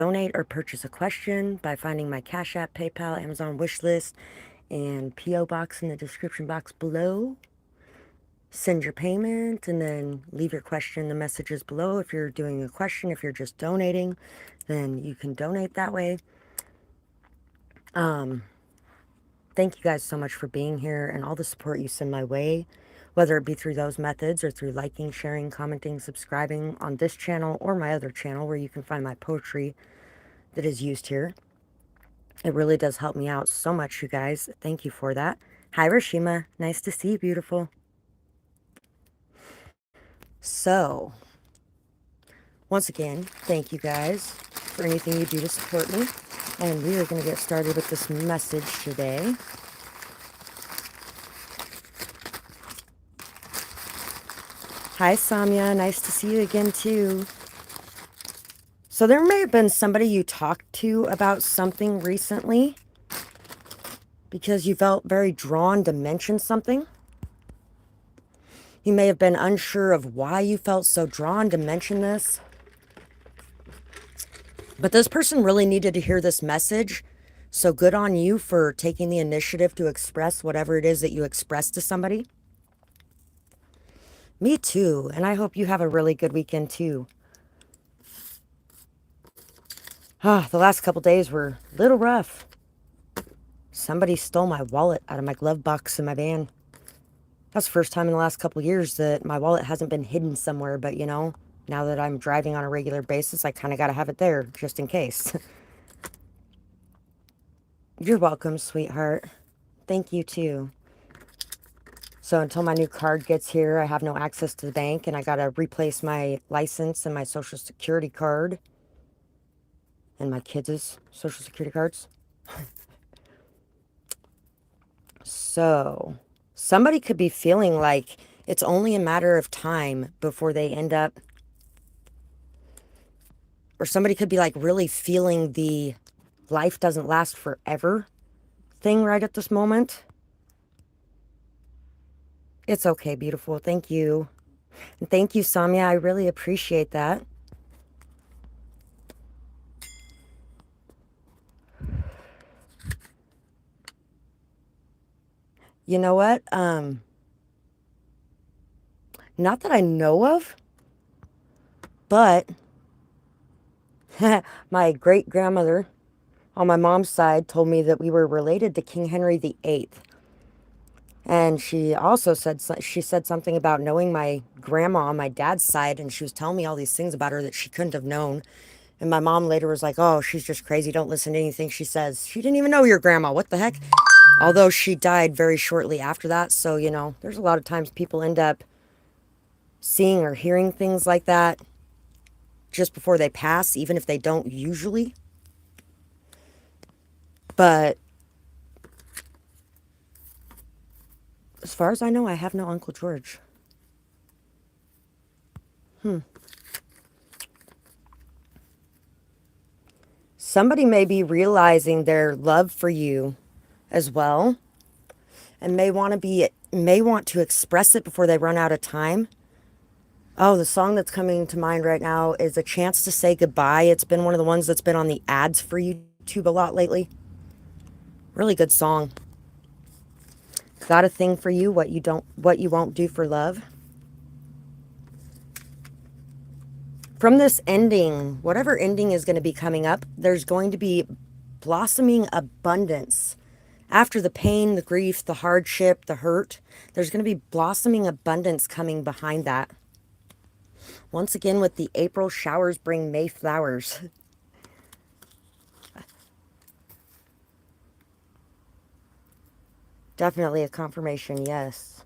donate or purchase a question by finding my Cash App, PayPal, Amazon wish list, and P.O. box in the description box below. Send your payment and then leave your question in the messages below. If you're doing a question, if you're just donating, then you can donate that way. Thank you guys so much for being here and all the support you send my way, whether it be through those methods or through liking, sharing, commenting, subscribing on this channel or my other channel where you can find my poetry that is used here. It really does help me out so much, you guys. Thank you for that. Hi, Rashima. Nice to see you, beautiful. So, once again, thank you guys for anything you do to support me. And we are going to get started with this message today. Hi, Samya. Nice to see you again, too. So there may have been somebody you talked to about something recently because you felt very drawn to mention something. You may have been unsure of why you felt so drawn to mention this. But this person really needed to hear this message. So good on you for taking the initiative to express whatever it is that you express to somebody. Me too. And I hope you have a really good weekend too. The last couple days were a little rough. Somebody stole my wallet out of my glove box in my van. That's the first time in the last couple years that my wallet hasn't been hidden somewhere, but you know, now that I'm driving on a regular basis, I kind of got to have it there just in case. You're welcome, sweetheart. Thank you too. So until my new card gets here, I have no access to the bank and I got to replace my license and my social security card and my kids' social security cards. So somebody could be feeling like it's only a matter of time before they end up, or somebody could be like really feeling the life doesn't last forever thing right at this moment. It's okay, beautiful. Thank you. And thank you, Samya. I really appreciate that. You know what? Not that I know of, but my great-grandmother on my mom's side told me that we were related to King Henry VIII. And she also said, she said something about knowing my grandma on my dad's side, and she was telling me all these things about her that she couldn't have known. And my mom later was like, oh, she's just crazy. Don't listen to anything she says. She didn't even know your grandma. What the heck? Although she died very shortly after that. So, you know, there's a lot of times people end up seeing or hearing things like that just before they pass, even if they don't usually. But as far as I know, I have no Uncle George. Somebody may be realizing their love for you as well and may want to express it before they run out of time. Oh, the song that's coming to mind right now is A Chance to Say Goodbye. It's been one of the ones that's been on the ads for YouTube a lot lately. Really good song. Got a thing for you, what you won't do for love. From this ending, whatever ending is going to be coming up, there's going to be blossoming abundance. After the pain, the grief, the hardship, the hurt, there's going to be blossoming abundance coming behind that. Once again, with the April showers bring May flowers. Definitely a confirmation, yes.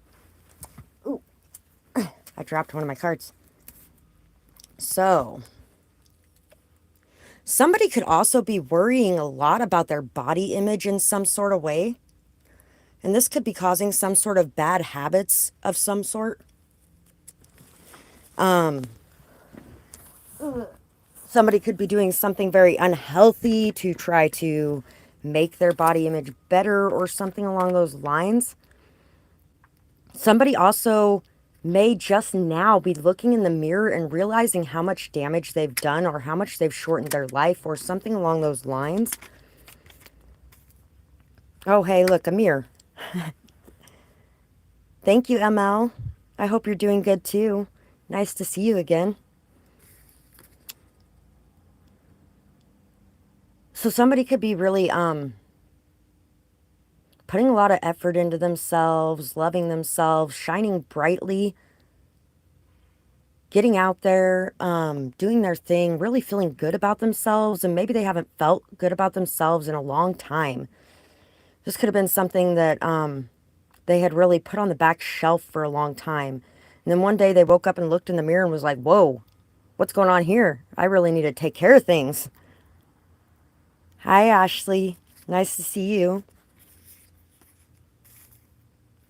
Ooh, I dropped one of my cards. So, somebody could also be worrying a lot about their body image in some sort of way. And this could be causing some sort of bad habits of some sort. Somebody could be doing something very unhealthy to try to make their body image better or something along those lines. Somebody also may just now be looking in the mirror and realizing how much damage they've done or how much they've shortened their life or something along those lines. Oh, hey, look, a mirror. Thank you, ML. I hope you're doing good too. Nice to see you again. So somebody could be really putting a lot of effort into themselves, loving themselves, shining brightly, getting out there, doing their thing, really feeling good about themselves, and maybe they haven't felt good about themselves in a long time. This could have been something that they had really put on the back shelf for a long time. And then one day they woke up and looked in the mirror and was like, whoa, what's going on here? I really need to take care of things. Hi, Ashley. Nice to see you.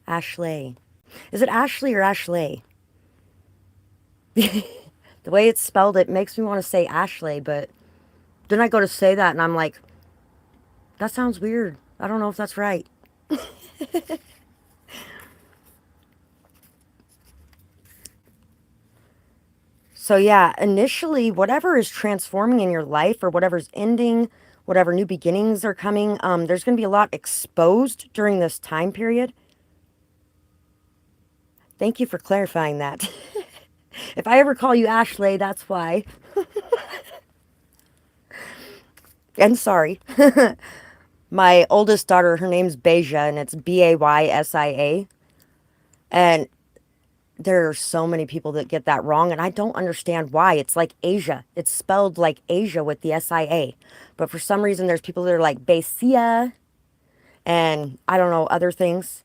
Ashley. Is it Ashley or Ashley? The way it's spelled, it makes me want to say Ashley, but then I go to say that and I'm like, that sounds weird. I don't know if that's right. So yeah, initially, whatever is transforming in your life or whatever's ending, whatever new beginnings are coming, there's going to be a lot exposed during this time period. Thank you for clarifying that. If I ever call you Ashley, that's why. And sorry. My oldest daughter, her name's Beja, and it's Baysia. And there are so many people that get that wrong, and I don't understand why. It's like Asia. It's spelled like Asia with the SIA. But for some reason, there's people that are like Baysia, and I don't know, other things.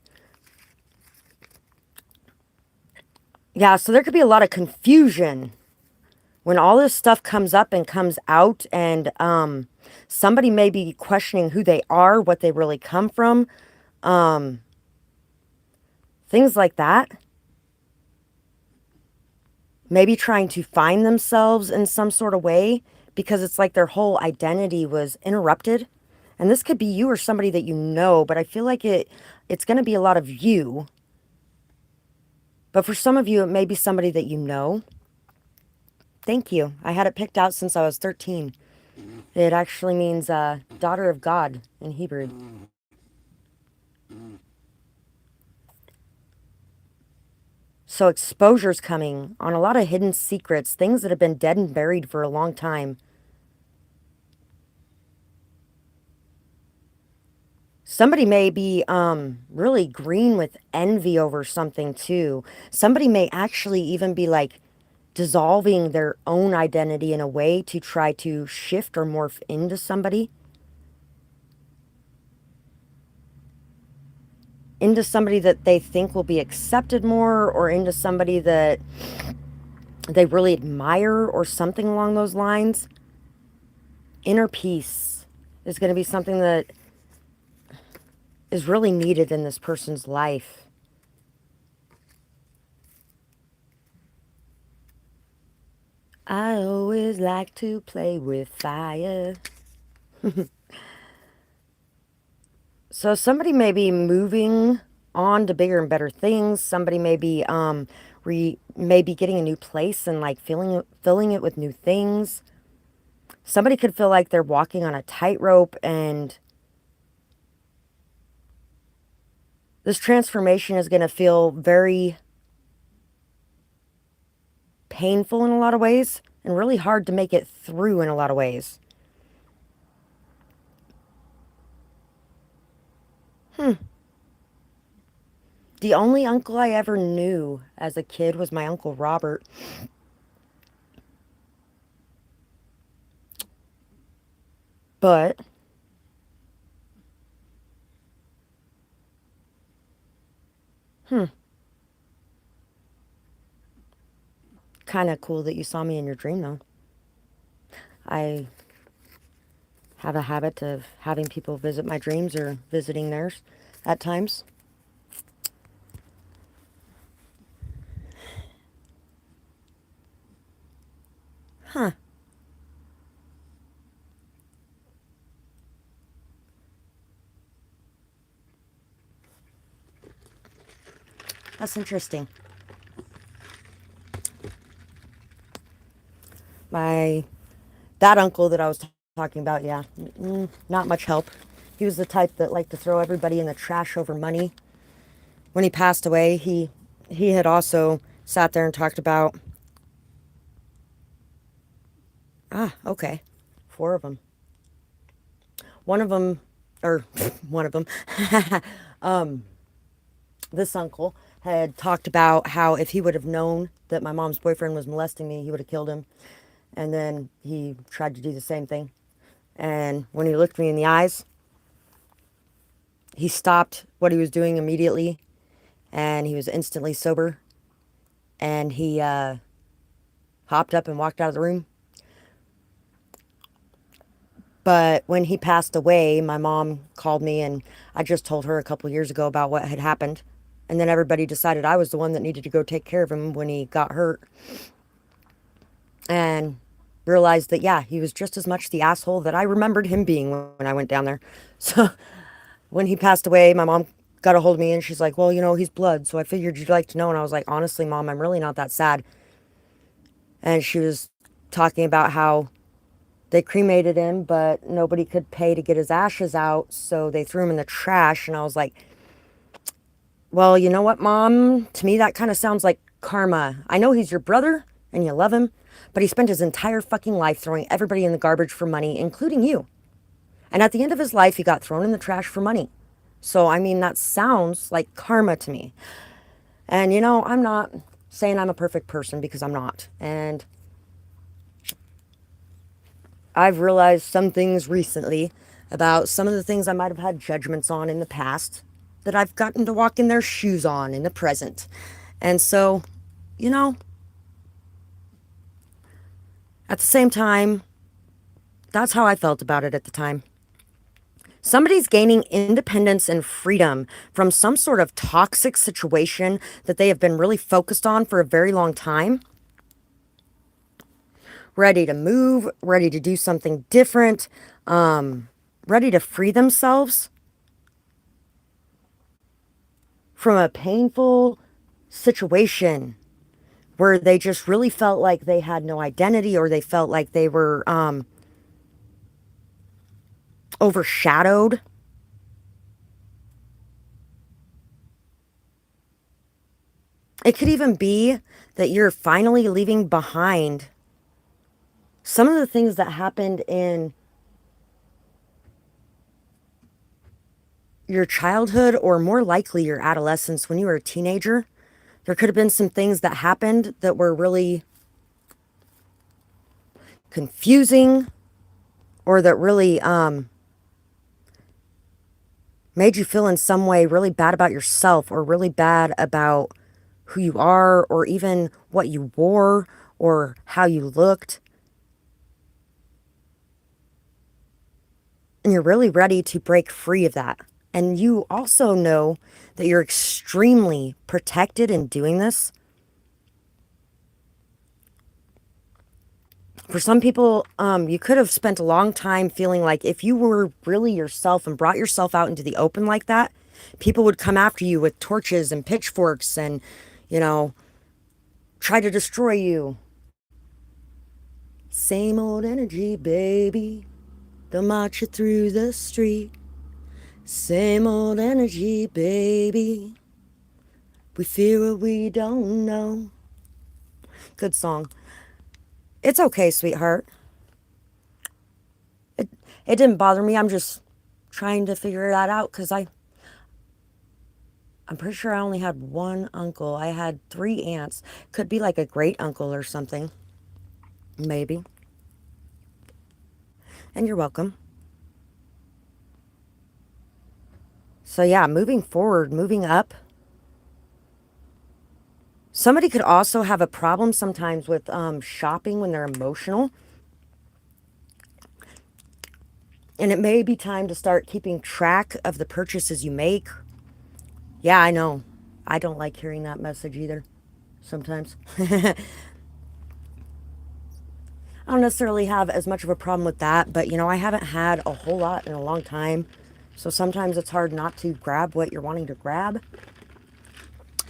Yeah, so there could be a lot of confusion when all this stuff comes up and comes out, and somebody may be questioning who they are, what they really come from, things like that. Maybe trying to find themselves in some sort of way because it's like their whole identity was interrupted. And this could be you or somebody that you know, but I feel like it's going to be a lot of you. But for some of you, it may be somebody that you know. Thank you. I had it picked out since I was 13. It actually means daughter of God in Hebrew. So exposure's coming on a lot of hidden secrets, things that have been dead and buried for a long time. Somebody may be really green with envy over something too. Somebody may actually even be like dissolving their own identity in a way to try to shift or morph into somebody. Into somebody that they think will be accepted more, or into somebody that they really admire or something along those lines. Inner peace is going to be something that is really needed in this person's life. I always like to play with fire. So somebody may be moving on to bigger and better things. Somebody may be maybe getting a new place and like filling it with new things. Somebody could feel like they're walking on a tightrope, and this transformation is going to feel very painful in a lot of ways and really hard to make it through in a lot of ways. The only uncle I ever knew as a kid was my Uncle Robert. But kind of cool that you saw me in your dream, though. I have a habit of having people visit my dreams or visiting theirs at times. Huh. That's interesting. My that uncle that I was talking about, yeah, not much help. He was the type that liked to throw everybody in the trash over money. When he passed away, he had also sat there and talked about, okay, four of them. One of them, or one of them, this uncle had talked about how if he would have known that my mom's boyfriend was molesting me, he would have killed him. And then he tried to do the same thing. And when he looked me in the eyes, he stopped what he was doing immediately, and he was instantly sober. And he hopped up and walked out of the room. But when he passed away, my mom called me, and I just told her a couple years ago about what had happened. And then everybody decided I was the one that needed to go take care of him when he got hurt. And realized that, yeah, he was just as much the asshole that I remembered him being when I went down there. So when he passed away, my mom got a hold of me and she's like, well, you know, he's blood. So I figured you'd like to know. And I was like, honestly, Mom, I'm really not that sad. And she was talking about how they cremated him, but nobody could pay to get his ashes out. So they threw him in the trash. And I was like, well, you know what, Mom? To me, that kind of sounds like karma. I know he's your brother and you love him, but he spent his entire fucking life throwing everybody in the garbage for money, including you. And at the end of his life, he got thrown in the trash for money. So, I mean, that sounds like karma to me. And, you know, I'm not saying I'm a perfect person because I'm not. And I've realized some things recently about some of the things I might have had judgments on in the past that I've gotten to walk in their shoes on in the present. And so, you know, at the same time, that's how I felt about it at the time. Somebody's gaining independence and freedom from some sort of toxic situation that they have been really focused on for a very long time. Ready to move, ready to do something different, ready to free themselves from a painful situation where they just really felt like they had no identity, or they felt like they were overshadowed. It could even be that you're finally leaving behind some of the things that happened in your childhood, or more likely your adolescence when you were a teenager. There could have been some things that happened that were really confusing, or that really made you feel in some way really bad about yourself, or really bad about who you are, or even what you wore, or how you looked. And you're really ready to break free of that. And you also know that you're extremely protected in doing this. For some people, you could have spent a long time feeling like if you were really yourself and brought yourself out into the open like that, people would come after you with torches and pitchforks and, you know, try to destroy you. Same old energy, baby. They'll march you through the street. Same old energy, baby. We fear what we don't know. Good song. It's okay, sweetheart. It didn't bother me. I'm just trying to figure that out because I'm pretty sure I only had one uncle. I had three aunts. Could be like a great uncle or something. Maybe. And you're welcome. So yeah, moving forward, moving up. Somebody could also have a problem sometimes with shopping when they're emotional. And it may be time to start keeping track of the purchases you make. Yeah, I know. I don't like hearing that message either sometimes. I don't necessarily have as much of a problem with that, but you know, I haven't had a whole lot in a long time. So sometimes it's hard not to grab what you're wanting to grab.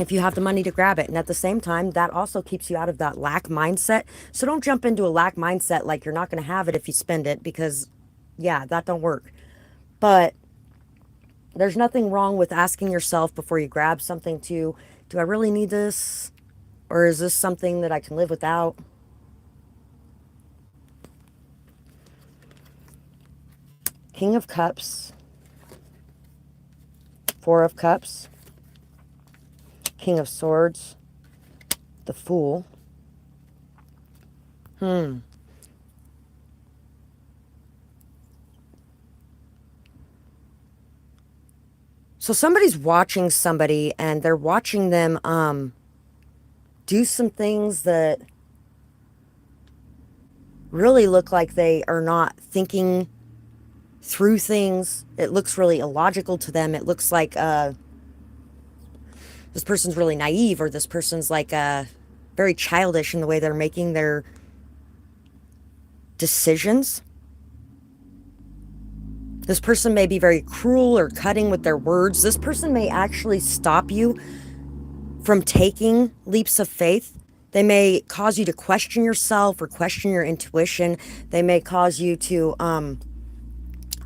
if you have the money to grab it. And at the same time, that also keeps you out of that lack mindset. So don't jump into a lack mindset like you're not going to have it if you spend it, because yeah, that don't work. But there's nothing wrong with asking yourself before you grab something to, do I really need this? Or is this something that I can live without? King of Cups, Four of Cups, King of Swords, the Fool. So somebody's watching somebody, and they're watching them do some things that really look like they are not thinking through things. It looks really illogical to them. It looks like this person's really naive, or this person's like very childish in the way they're making their decisions. This person may be very cruel or cutting with their words. This person may actually stop you from taking leaps of faith. They may cause you to question yourself or question your intuition. They may cause you to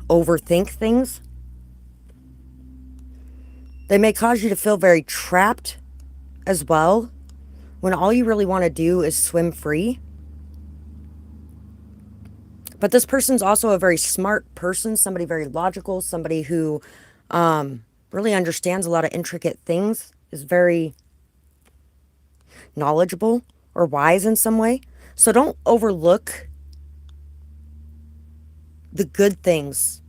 overthink things. They may cause you to feel very trapped as well, when all you really want to do is swim free. But this person's also a very smart person, somebody very logical, somebody who really understands a lot of intricate things, is very knowledgeable or wise in some way. So don't overlook the good things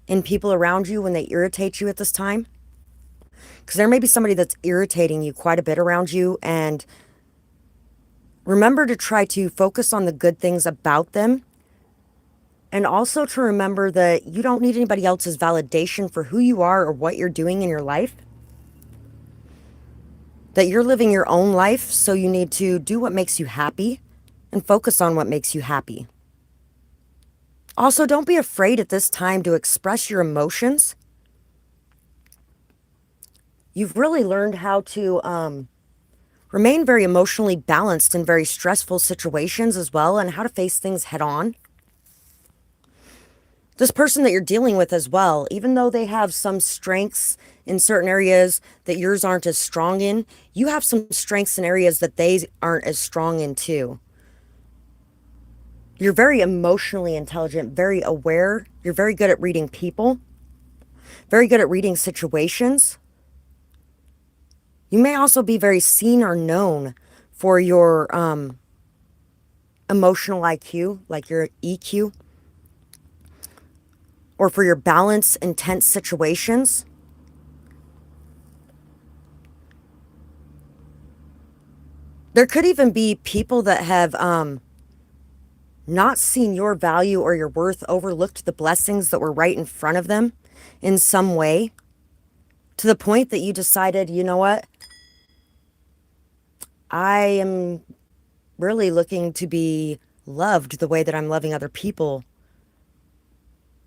in people around you when they irritate you at this time. Because there may be somebody that's irritating you quite a bit around you, and remember to try to focus on the good things about them. And also to remember that you don't need anybody else's validation for who you are or what you're doing in your life. That you're living your own life, so you need to do what makes you happy and focus on what makes you happy. Also, don't be afraid at this time to express your emotions. You've really learned how to remain very emotionally balanced in very stressful situations as well, and how to face things head on. This person that you're dealing with as well, even though they have some strengths in certain areas that yours aren't as strong in, you have some strengths in areas that they aren't as strong in too. You're very emotionally intelligent, very aware. You're very good at reading people, very good at reading situations. You may also be very seen or known for your emotional IQ, like your EQ, or for your balance in tense situations. There could even be people that have not seen your value or your worth, overlooked the blessings that were right in front of them in some way, to the point that you decided, you know what? I am really looking to be loved the way that I'm loving other people,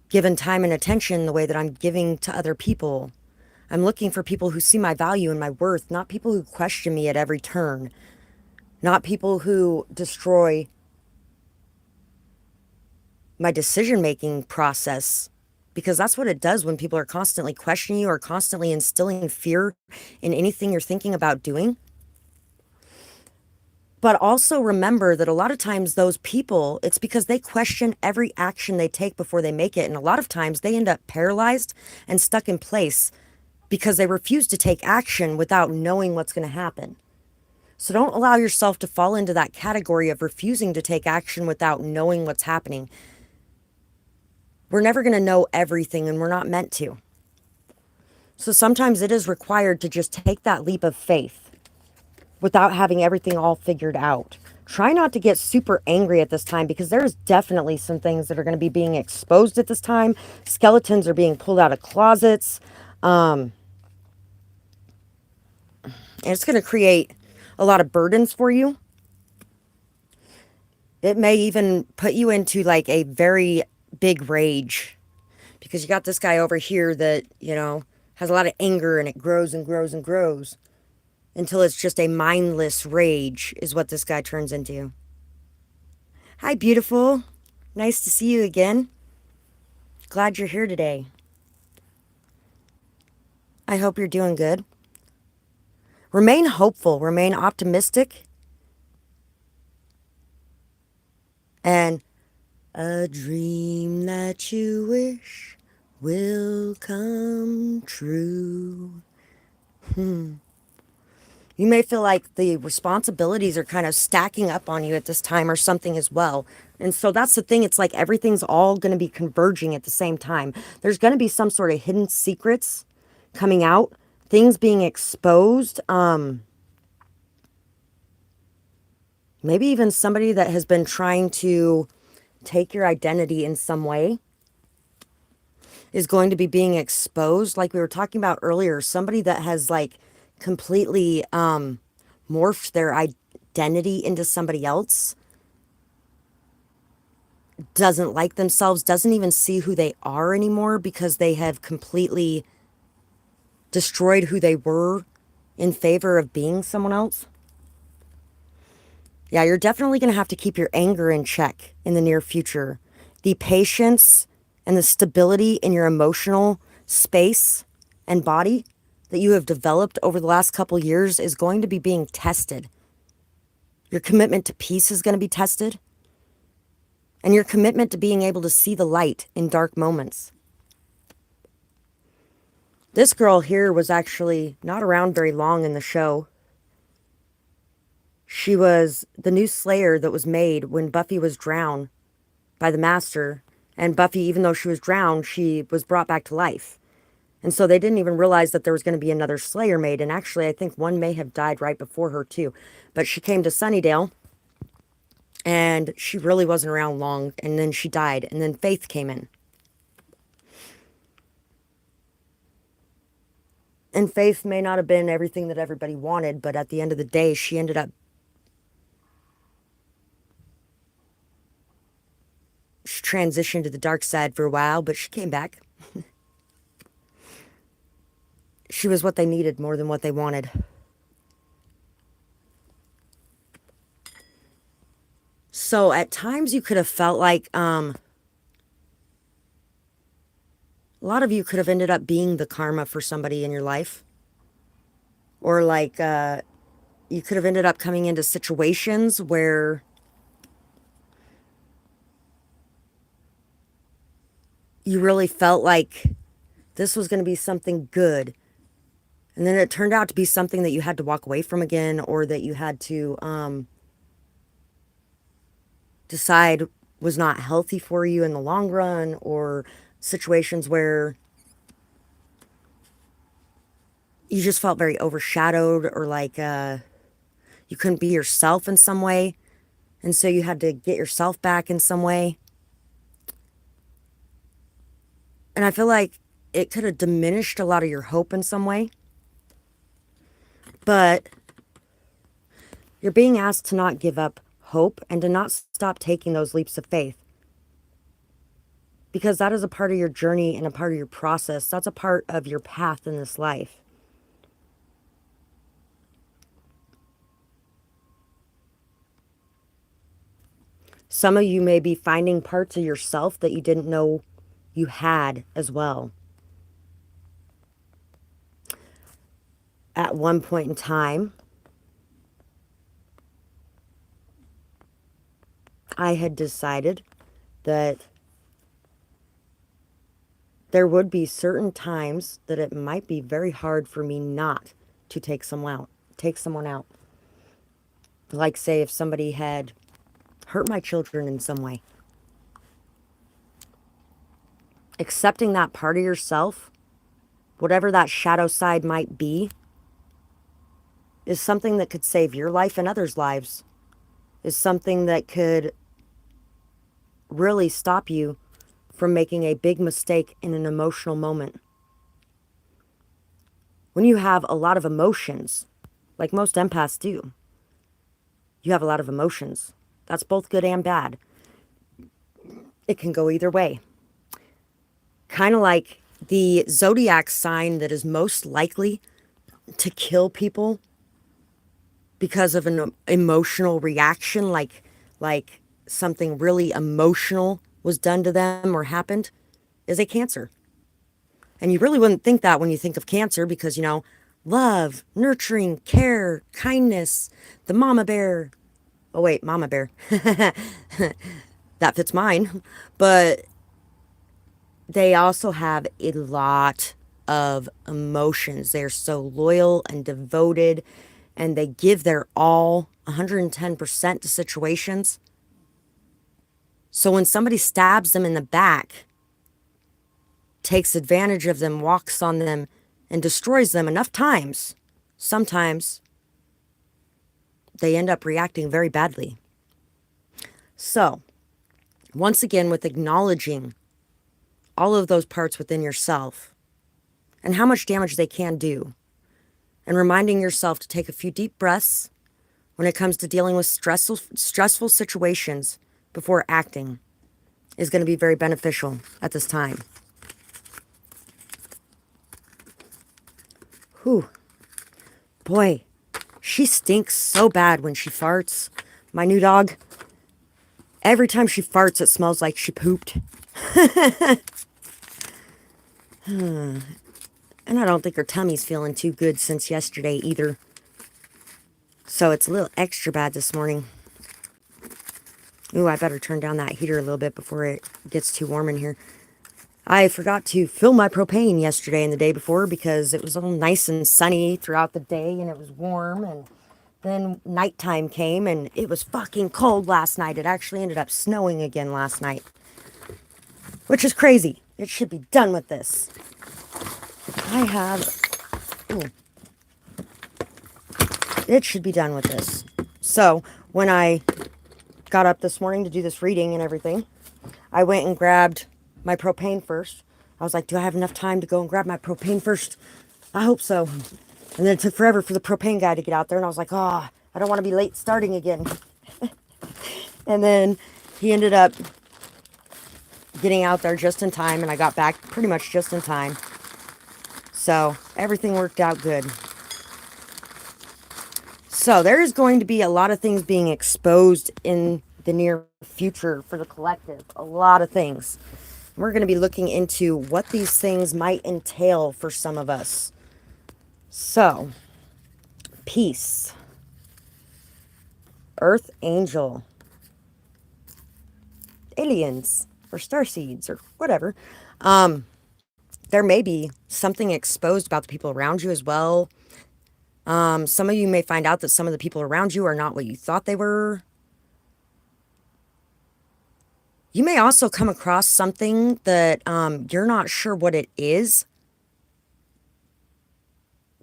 given time and attention the way that I'm giving to other people. I'm looking for people who see my value and my worth, not people who question me at every turn, not people who destroy my decision-making process, because that's what it does when people are constantly questioning you or constantly instilling fear in anything you're thinking about doing. But also remember that a lot of times those people, it's because they question every action they take before they make it. And a lot of times they end up paralyzed and stuck in place because they refuse to take action without knowing what's going to happen. So don't allow yourself to fall into that category of refusing to take action without knowing what's happening. We're never going to know everything, and we're not meant to. So sometimes it is required to just take that leap of faith without having everything all figured out. Try not to get super angry at this time, because there's definitely some things that are going to be being exposed at this time. Skeletons are being pulled out of closets. And it's going to create a lot of burdens for you. It may even put you into like a very big rage, because you got this guy over here that, you know, has a lot of anger, and it grows and grows and grows. until it's just a mindless rage, is what this guy turns into. Hi, beautiful. Nice to see you again. Glad you're here today. I hope you're doing good. Remain hopeful, remain optimistic, and a dream that you wish will come true. You may feel like the responsibilities are kind of stacking up on you at this time or something as well. And so that's the thing. It's like everything's all going to be converging at the same time. There's going to be some sort of hidden secrets coming out, things being exposed. Maybe even somebody that has been trying to take your identity in some way is going to be being exposed. Like we were talking about earlier, somebody that has like completely morphed their identity into somebody else, doesn't like themselves, doesn't even see who they are anymore because they have completely destroyed who they were in favor of being someone else. Yeah, you're definitely going to have to keep your anger in check in the near future. The patience and the stability in your emotional space and body that you have developed over the last couple years is going to be being tested. Your commitment to peace is going to be tested. And your commitment to being able to see the light in dark moments. This girl here was actually not around very long in the show. She was the new Slayer that was made when Buffy was drowned by the Master. And Buffy, even though she was drowned, she was brought back to life. And so they didn't even realize that there was going to be another Slayer made. And actually, I think one may have died right before her, too. But she came to Sunnydale, and she really wasn't around long. And then she died. And then Faith came in. And Faith may not have been everything that everybody wanted, but at the end of the day, she ended up... She transitioned to the dark side for a while, but she came back. She was what they needed more than what they wanted. So at times you could have felt like a lot of you could have ended up being the karma for somebody in your life. Or like you could have ended up coming into situations where you really felt like this was going to be something good. And then it turned out to be something that you had to walk away from again, or that you had to decide was not healthy for you in the long run, or situations where you just felt very overshadowed, or like you couldn't be yourself in some way. And so you had to get yourself back in some way. And I feel like it could have diminished a lot of your hope in some way. But you're being asked to not give up hope and to not stop taking those leaps of faith. Because that is a part of your journey and a part of your process. That's a part of your path in this life. Some of you may be finding parts of yourself that you didn't know you had as well. At one point in time, I had decided that there would be certain times that it might be very hard for me not to take someone out. Like, say, if somebody had hurt my children in some way. Accepting that part of yourself, whatever that shadow side might be, is something that could save your life and others' lives. Is something that could really stop you from making a big mistake in an emotional moment. When you have a lot of emotions, like most empaths do, you have a lot of emotions. That's both good and bad. It can go either way. Kind of like the zodiac sign that is most likely to kill people because of an emotional reaction, like something really emotional was done to them or happened, is a cancer. And you really wouldn't think that when you think of cancer because, love, nurturing, care, kindness, the mama bear. Oh, wait, mama bear. That fits mine. But they also have a lot of emotions. They're so loyal and devoted, and they give their all 110% to situations. So when somebody stabs them in the back, takes advantage of them, walks on them, and destroys them enough times, sometimes they end up reacting very badly. So, once again, with acknowledging all of those parts within yourself and how much damage they can do, and reminding yourself to take a few deep breaths when it comes to dealing with stressful situations before acting is going to be very beneficial at this time. Whew. Boy, she stinks so bad when she farts. My new dog, every time she farts, it smells like she pooped. And I don't think her tummy's feeling too good since yesterday either. So it's a little extra bad this morning. Ooh, I better turn down that heater a little bit before it gets too warm in here. I forgot to fill my propane yesterday and the day before because it was all nice and sunny throughout the day and it was warm, and then nighttime came and it was fucking cold last night. It actually ended up snowing again last night, which is crazy. It should be done with this. It should be done with this. So when I got up this morning to do this reading and everything, I went and grabbed my propane first. I was like, do I have enough time to go and grab my propane first? I hope so. And then it took forever for the propane guy to get out there. And I was like, I don't want to be late starting again. And then he ended up getting out there just in time. And I got back pretty much just in time. So everything worked out good. So there is going to be a lot of things being exposed in the near future for the collective. A lot of things. We're going to be looking into what these things might entail for some of us. So, peace, earth angel, aliens, or starseeds, or whatever. There may be something exposed about the people around you as well. Some of you may find out that some of the people around you are not what you thought they were. You may also come across something that you're not sure what it is,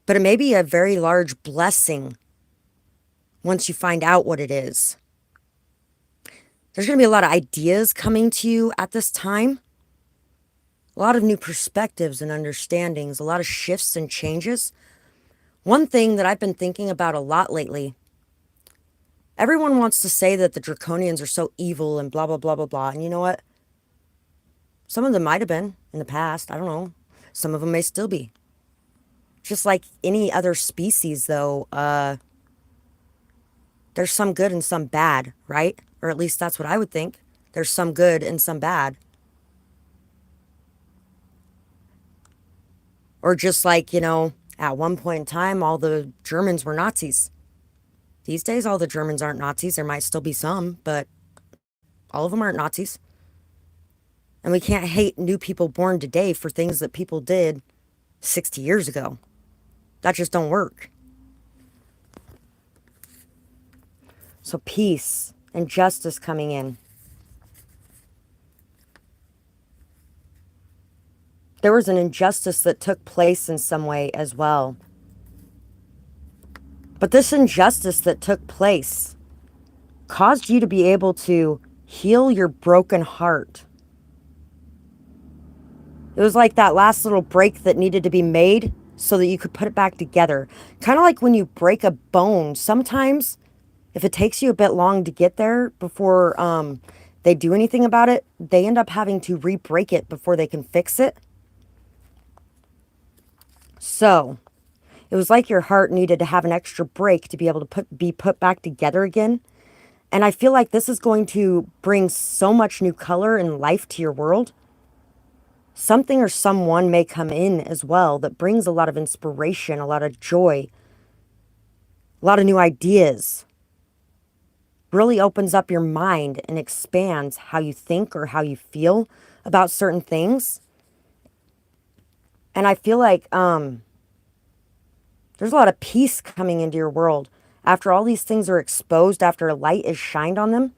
but it may be a very large blessing once you find out what it is. There's going to be a lot of ideas coming to you at this time, a lot of new perspectives and understandings, a lot of shifts and changes. One thing that I've been thinking about a lot lately, everyone wants to say that the draconians are so evil and blah, blah, blah, blah, blah. And you know what? Some of them might have been in the past. I don't know. Some of them may still be. Just like any other species, though, there's some good and some bad, right? Or at least that's what I would think. There's some good and some bad. Or just like, at one point in time, all the Germans were Nazis. These days, all the Germans aren't Nazis. There might still be some, but all of them aren't Nazis. And we can't hate new people born today for things that people did 60 years ago. That just don't work. So peace and justice coming in. There was an injustice that took place in some way as well. But this injustice that took place caused you to be able to heal your broken heart. It was like that last little break that needed to be made so that you could put it back together. Kind of like when you break a bone. Sometimes, if it takes you a bit long to get there before they do anything about it, they end up having to re-break it before they can fix it. So, It was like your heart needed to have an extra break to be able to be put back together again. And I feel like this is going to bring so much new color and life to your world. Something or someone may come in as well that brings a lot of inspiration, a lot of joy, a lot of new ideas. Really opens up your mind and expands how you think or how you feel about certain things. And I feel like there's a lot of peace coming into your world after all these things are exposed, after a light is shined on them.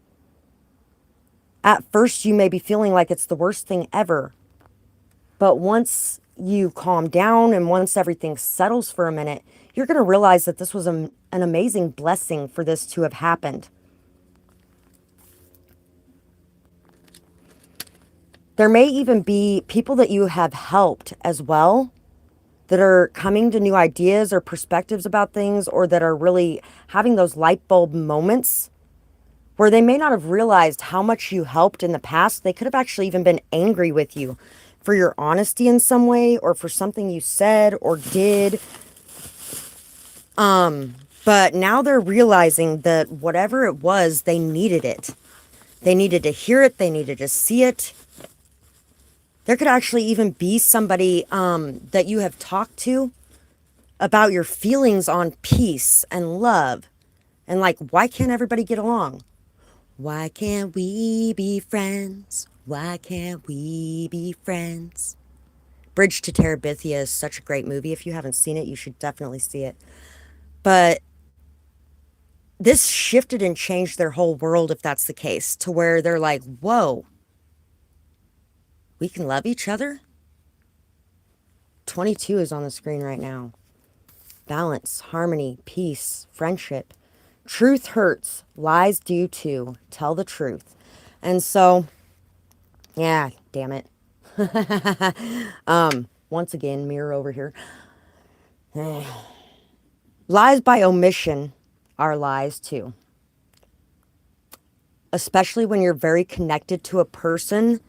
At first, you may be feeling like it's the worst thing ever. But once you calm down and once everything settles for a minute, you're going to realize that this was an amazing blessing for this to have happened. There may even be people that you have helped as well that are coming to new ideas or perspectives about things, or that are really having those light bulb moments where they may not have realized how much you helped in the past. They could have actually even been angry with you for your honesty in some way, or for something you said or did. But now they're realizing that whatever it was, they needed it. They needed to hear it. They needed to see it. There could actually even be somebody that you have talked to about your feelings on peace and love. And like, why can't everybody get along? Why can't we be friends? Why can't we be friends? Bridge to Terabithia is such a great movie. If you haven't seen it, you should definitely see it. But this shifted and changed their whole world, if that's the case, to where they're like, whoa, we can love each other? 22 is on the screen right now. Balance, harmony, peace, friendship. Truth hurts, lies do too. Tell the truth. And so, yeah, damn it. Once again, mirror over here. Lies by omission are lies too. Especially when you're very connected to a person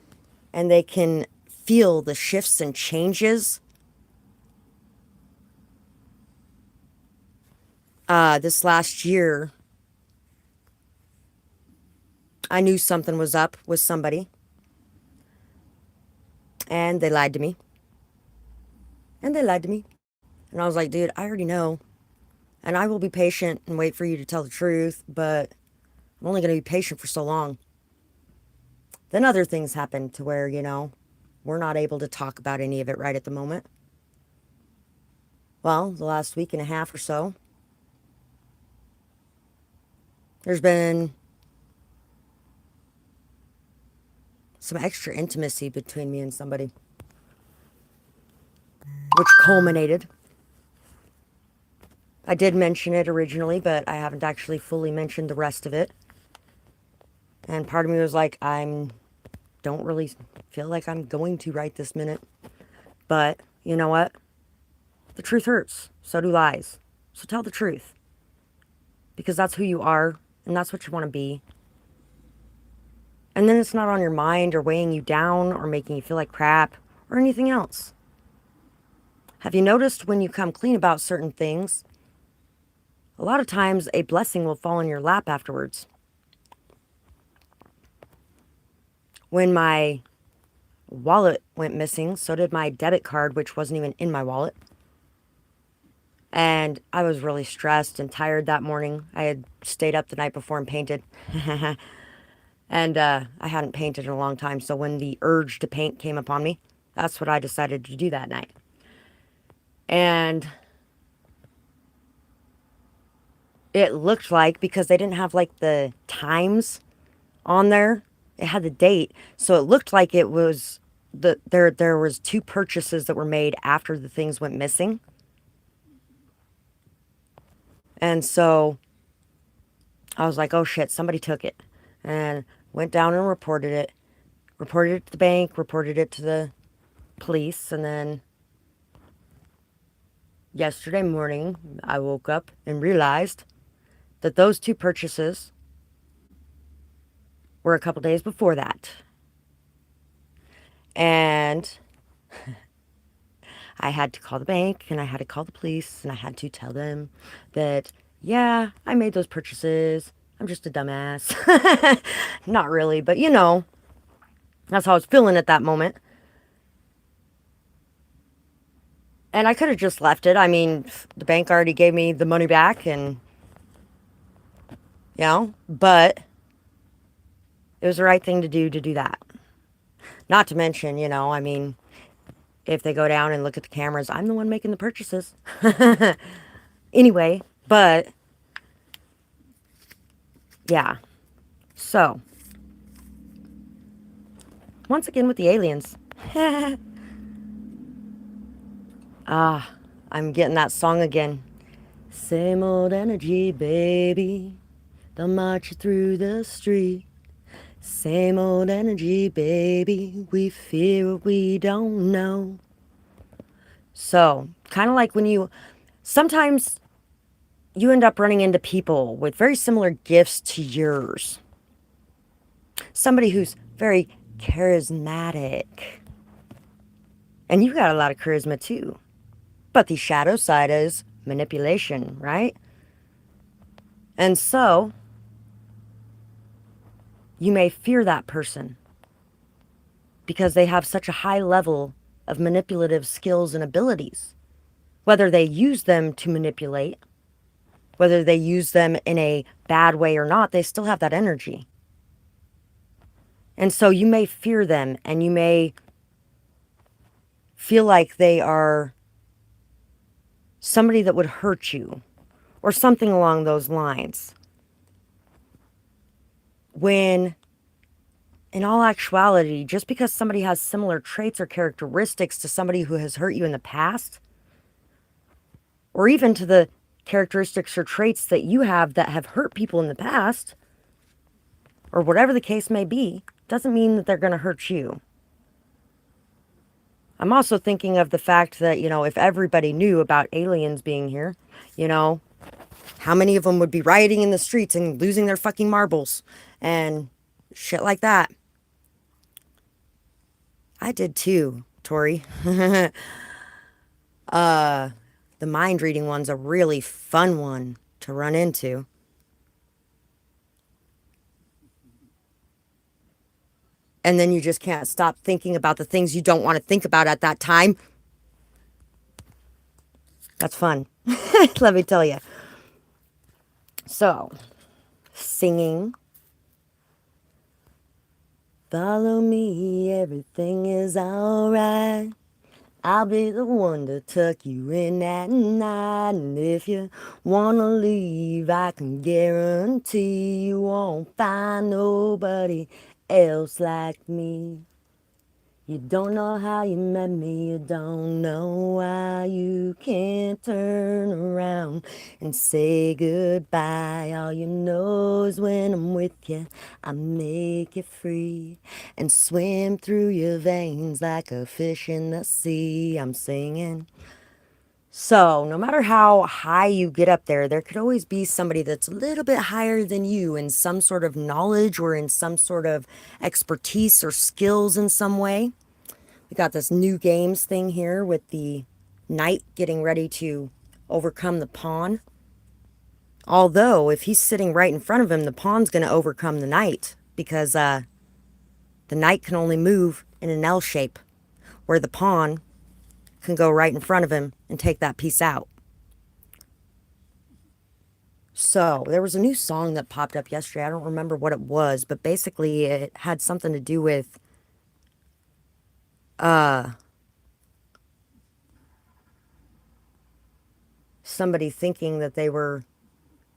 and they can feel the shifts and changes. This last year, I knew something was up with somebody. And they lied to me. And they lied to me. And I was like, dude, I already know. And I will be patient and wait for you to tell the truth, but I'm only going to be patient for so long. Then other things happened to where, we're not able to talk about any of it right at the moment. Well, the last week and a half or so, there's been some extra intimacy between me and somebody, which culminated. I did mention it originally, but I haven't actually fully mentioned the rest of it. And part of me was like, don't really feel like I'm going to right this minute. But you know what? The truth hurts. So do lies. So tell the truth. Because that's who you are, and that's what you want to be. And then it's not on your mind or weighing you down or making you feel like crap or anything else. Have you noticed when you come clean about certain things, a lot of times a blessing will fall in your lap afterwards? When my wallet went missing, so did my debit card, which wasn't even in my wallet. And I was really stressed and tired that morning. I had stayed up the night before and painted. And I hadn't painted in a long time. So when the urge to paint came upon me, that's what I decided to do that night. And it looked like, because they didn't have like the times on there, it had the date. So it looked like it was there was two purchases that were made after the things went missing. And so I was like, oh shit, somebody took it. And went down and reported it. Reported it to the bank, reported it to the police, and then yesterday morning I woke up and realized that those two purchases were a couple days before that. And I had to call the bank and I had to call the police and I had to tell them that, yeah, I made those purchases. I'm just a dumbass. Not really, but that's how I was feeling at that moment. And I could have just left it. I mean, the bank already gave me the money back and, but it was the right thing to do that. Not to mention, I mean, if they go down and look at the cameras, I'm the one making the purchases. Anyway, but yeah. So, once again with the aliens. Ah, I'm getting that song again. Same old energy, baby. They'll march you through the street. Same old energy, baby. We fear what we don't know. So, kind of like sometimes you end up running into people with very similar gifts to yours. Somebody who's very charismatic. And you got a lot of charisma too. But the shadow side is manipulation, right? And so, you may fear that person because they have such a high level of manipulative skills and abilities. Whether they use them to manipulate, whether they use them in a bad way or not, they still have that energy. And so you may fear them and you may feel like they are somebody that would hurt you or something along those lines. When in all actuality, just because somebody has similar traits or characteristics to somebody who has hurt you in the past, or even to the characteristics or traits that you have that have hurt people in the past, or whatever the case may be, doesn't mean that they're going to hurt you. I'm also thinking of the fact that, if everybody knew about aliens being here, how many of them would be rioting in the streets and losing their fucking marbles and shit like that. I did too, Tori. The mind reading one's a really fun one to run into. And then you just can't stop thinking about the things you don't want to think about at that time. That's fun. Let me tell you. So, singing. Follow me, everything is alright. I'll be the one to tuck you in at night. And if you wanna leave, I can guarantee you won't find nobody else like me. You don't know how you met me, you don't know why you can't turn around and say goodbye. All you know is when I'm with you, I make you free and swim through your veins like a fish in the sea. I'm singing. So, no matter how high you get up there, there could always be somebody that's a little bit higher than you in some sort of knowledge or in some sort of expertise or skills in some way. We got this new games thing here with the knight getting ready to overcome the pawn. Although, if he's sitting right in front of him, the pawn's going to overcome the knight because the knight can only move in an L shape, where the pawn can go right in front of him and take that piece out. So, there was a new song that popped up yesterday. I don't remember what it was, but basically it had something to do with somebody thinking that they were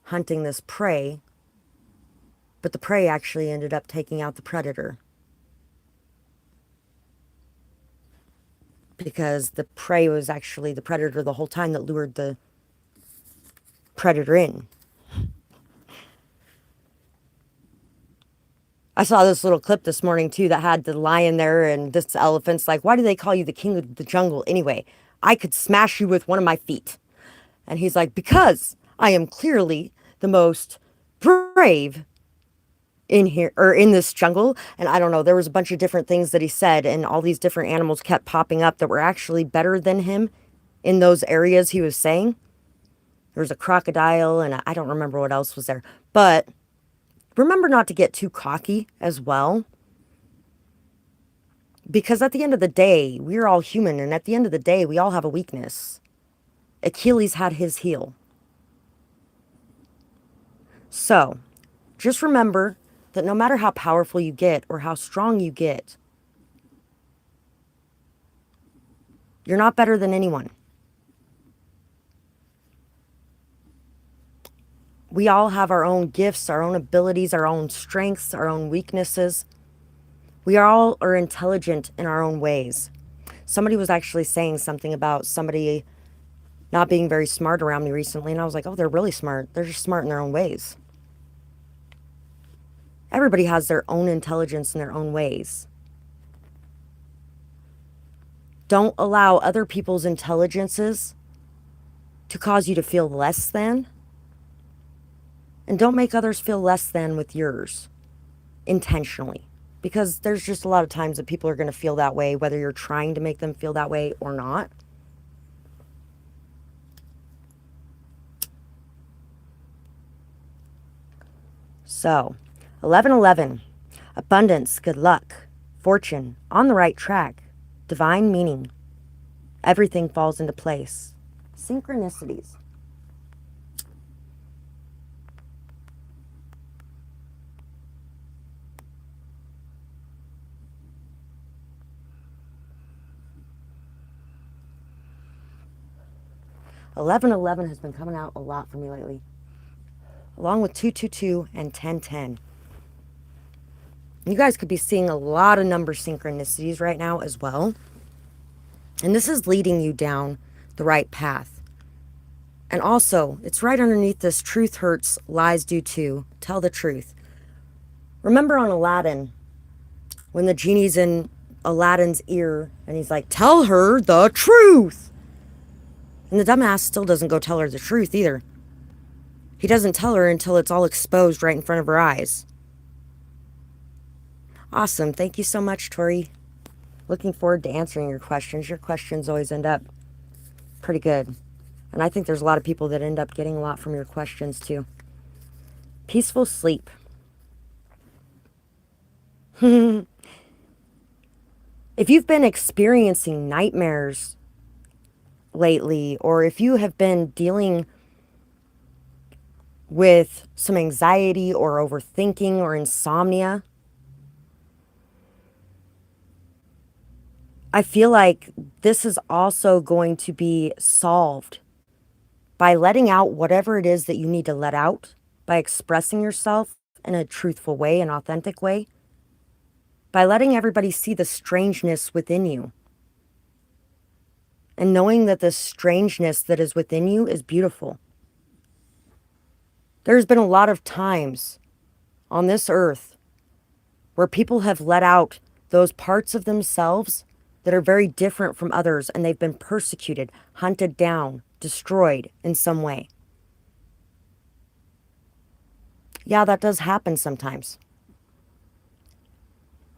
hunting this prey, but the prey actually ended up taking out the predator. Because the prey was actually the predator the whole time that lured the predator in. I saw this little clip this morning too that had the lion there and this elephant's like, why do they call you the king of the jungle anyway? I could smash you with one of my feet. And he's like, because I am clearly the most brave in here or in this jungle. And I don't know, there was a bunch of different things that he said, and all these different animals kept popping up that were actually better than him in those areas he was saying. There was a crocodile, and I don't remember what else was there. But remember not to get too cocky as well. Because at the end of the day, we're all human, and at the end of the day, we all have a weakness. Achilles had his heel. So, just remember that no matter how powerful you get or how strong you get, you're not better than anyone. We all have our own gifts, our own abilities, our own strengths, our own weaknesses. We all are intelligent in our own ways. Somebody was actually saying something about somebody not being very smart around me recently, and I was like, oh, they're really smart. They're just smart in their own ways. Everybody has their own intelligence in their own ways. Don't allow other people's intelligences to cause you to feel less than. And don't make others feel less than with yours intentionally. Because there's just a lot of times that people are going to feel that way, whether you're trying to make them feel that way or not. So, 1111, abundance, good luck, fortune, on the right track, divine meaning. Everything falls into place. Synchronicities. (1111) has been coming out a lot for me lately, along with 222 and 1010. You guys could be seeing a lot of number synchronicities right now as well. And this is leading you down the right path. And also, it's right underneath this truth hurts, lies do too. Tell the truth. Remember on Aladdin, when the genie's in Aladdin's ear and he's like, tell her the truth. And the dumbass still doesn't go tell her the truth either. He doesn't tell her until it's all exposed right in front of her eyes. Awesome. Thank you so much, Tori. Looking forward to answering your questions. Your questions always end up pretty good. And I think there's a lot of people that end up getting a lot from your questions too. Peaceful sleep. If you've been experiencing nightmares lately, or if you have been dealing with some anxiety or overthinking or insomnia, I feel like this is also going to be solved by letting out whatever it is that you need to let out, by expressing yourself in a truthful way, an authentic way, by letting everybody see the strangeness within you. And knowing that the strangeness that is within you is beautiful. There's been a lot of times on this earth where people have let out those parts of themselves that are very different from others, and they've been persecuted, hunted down, destroyed in some way. Yeah, that does happen sometimes.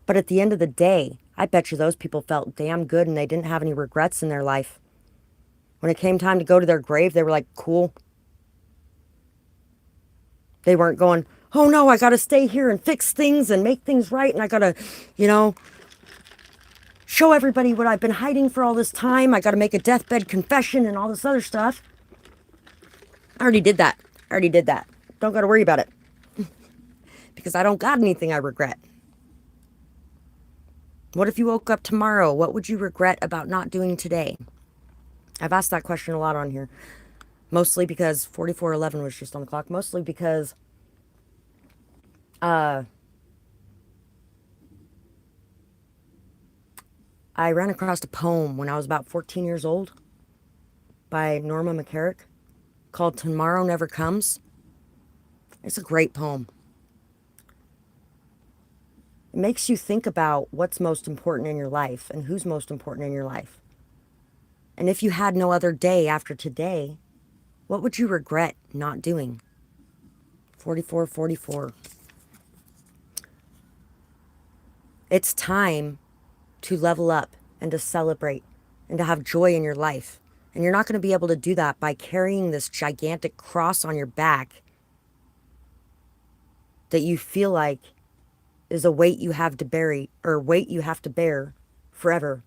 But at the end of the day, I bet you those people felt damn good and they didn't have any regrets in their life. When it came time to go to their grave, they were like, cool. They weren't going, oh no, I got to stay here and fix things and make things right. And I got to, show everybody what I've been hiding for all this time. I got to make a deathbed confession and all this other stuff. I already did that. Don't got to worry about it. Because I don't got anything I regret. What if you woke up tomorrow? What would you regret about not doing today? I've asked that question a lot on here. Mostly because 4411 was just on the clock. Mostly because I ran across a poem when I was about 14 years old by Norma McCarrick called Tomorrow Never Comes. It's a great poem. It makes you think about what's most important in your life and who's most important in your life. And if you had no other day after today, what would you regret not doing? 4444. It's time to level up and to celebrate and to have joy in your life. And you're not going to be able to do that by carrying this gigantic cross on your back that you feel like is a weight you have to bury or weight you have to bear forever,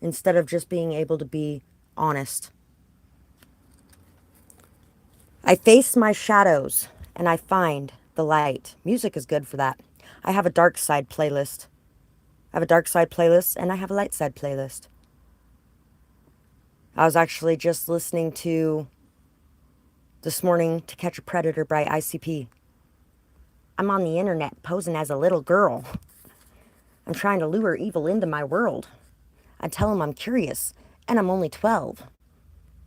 instead of just being able to be honest. I face my shadows and I find the light. Music is good for that. I have a dark side playlist. I have a dark side playlist and I have a light side playlist. I was actually just listening to this morning To Catch a Predator by ICP. I'm on the internet posing as a little girl. I'm trying to lure evil into my world. I tell him I'm curious and I'm only 12.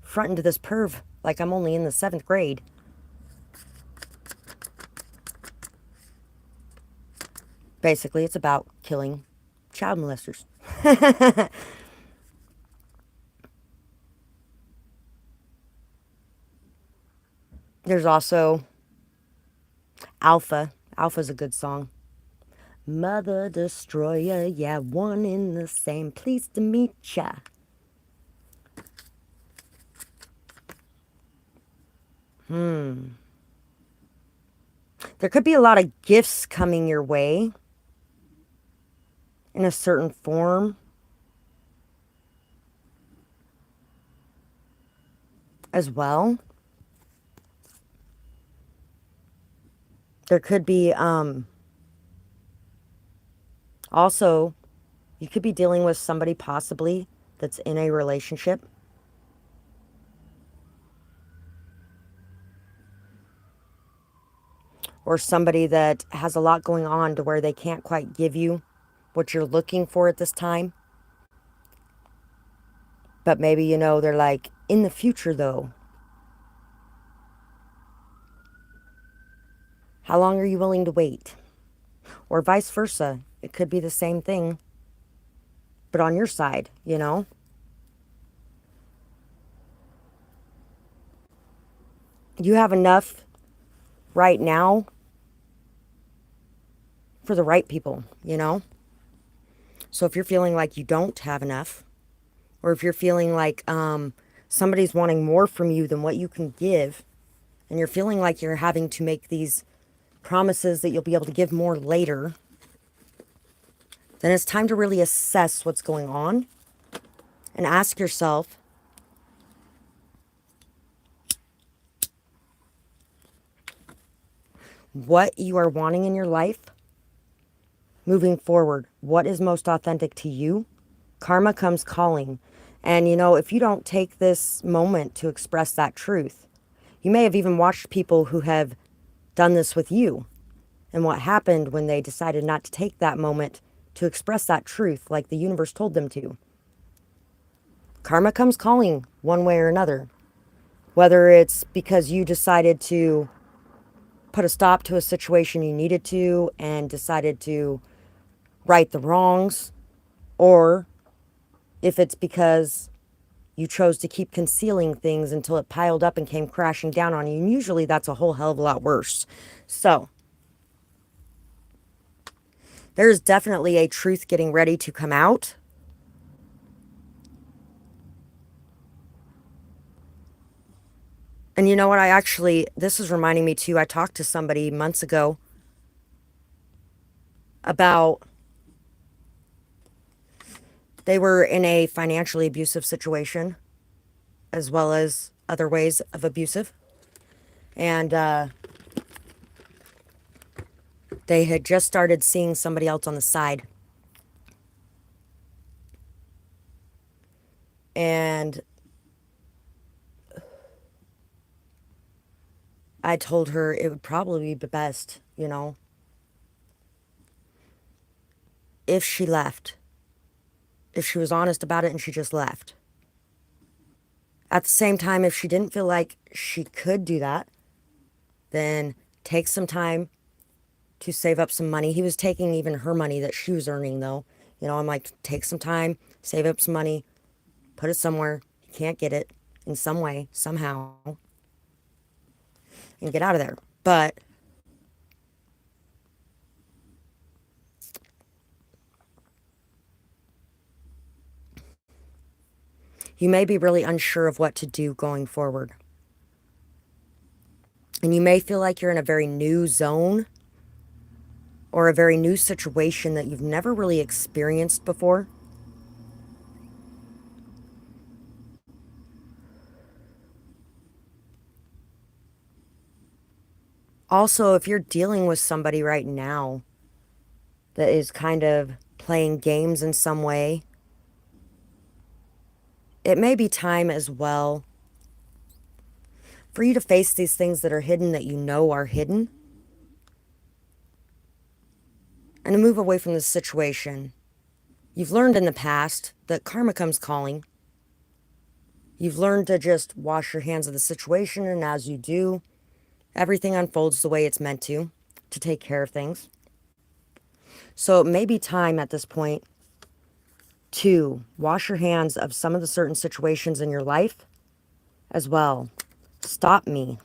Fronting to this perv like I'm only in the 7th grade. Basically, it's about killing child molesters. There's also Alpha. Alpha's a good song. Mother Destroyer, yeah, one in the same. Pleased to meet ya. There could be a lot of gifts coming your way in a certain form as well. There could be also, you could be dealing with somebody possibly that's in a relationship. Or somebody that has a lot going on to where they can't quite give you what you're looking for at this time. But maybe, they're like, in the future though, how long are you willing to wait? Or vice versa. It could be the same thing, but on your side. You have enough right now for the right people. So if you're feeling like you don't have enough, or if you're feeling like somebody's wanting more from you than what you can give, and you're feeling like you're having to make these promises that you'll be able to give more later, then it's time to really assess what's going on and ask yourself, what you are wanting in your life moving forward. What is most authentic to you? Karma comes calling. And if you don't take this moment to express that truth, you may have even watched people who have done this with you, and what happened when they decided not to take that moment to express that truth like the universe told them to. Karma comes calling one way or another. Whether it's because you decided to put a stop to a situation you needed to and decided to right the wrongs, or if it's because you chose to keep concealing things until it piled up and came crashing down on you. And usually that's a whole hell of a lot worse. So there's definitely a truth getting ready to come out. And you know what? This is reminding me too. I talked to somebody months ago about, they were in a financially abusive situation as well as other ways of abusive. And they had just started seeing somebody else on the side. And I told her it would probably be best, if she left. If she was honest about it and she just left. At the same time, if she didn't feel like she could do that, then take some time to save up some money. He was taking even her money that she was earning, though. I'm like, take some time, save up some money, put it somewhere. You can't get it in some way, somehow, and get out of there. But You may be really unsure of what to do going forward. And you may feel like you're in a very new zone or a very new situation that you've never really experienced before. Also, if you're dealing with somebody right now that is kind of playing games in some way, it may be time as well for you to face these things that are hidden, that you know are hidden, and to move away from this situation. You've learned in the past that karma comes calling. You've learned to just wash your hands of the situation, and as you do, everything unfolds the way it's meant to take care of things. So it may be time at this point to wash your hands of some of the certain situations in your life as well. Stop me.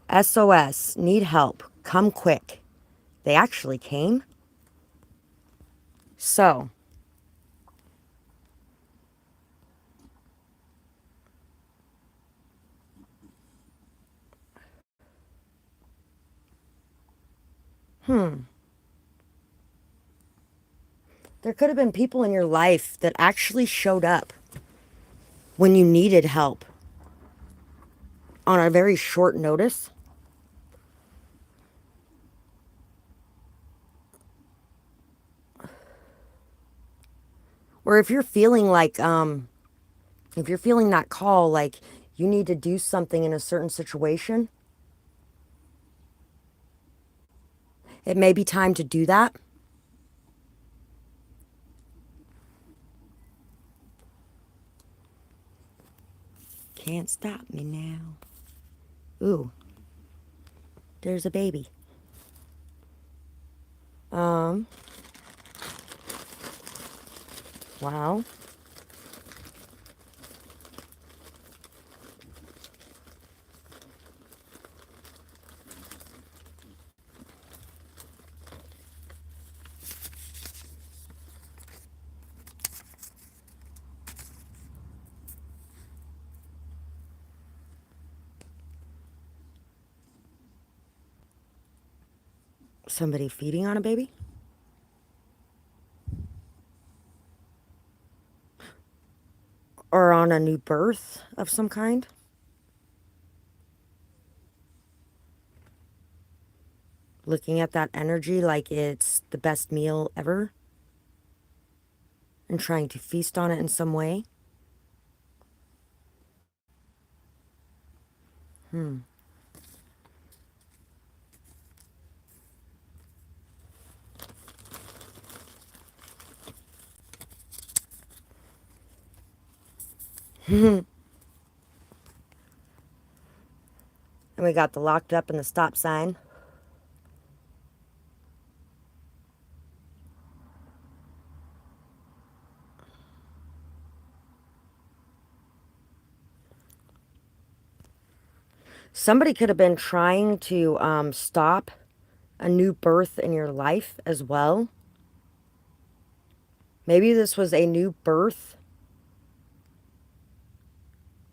SOS, need help, come quick. They actually came. So, there could have been people in your life that actually showed up when you needed help on a very short notice. Or if you're feeling like, if you're feeling that call, like you need to do something in a certain situation, it may be time to do that. Can't stop me now. Ooh, there's a baby. Wow. Somebody feeding on a baby? Or on a new birth of some kind? Looking at that energy like it's the best meal ever and trying to feast on it in some way? And we got the locked up and the stop sign. Somebody could have been trying to stop a new birth in your life as well. Maybe this was a new birth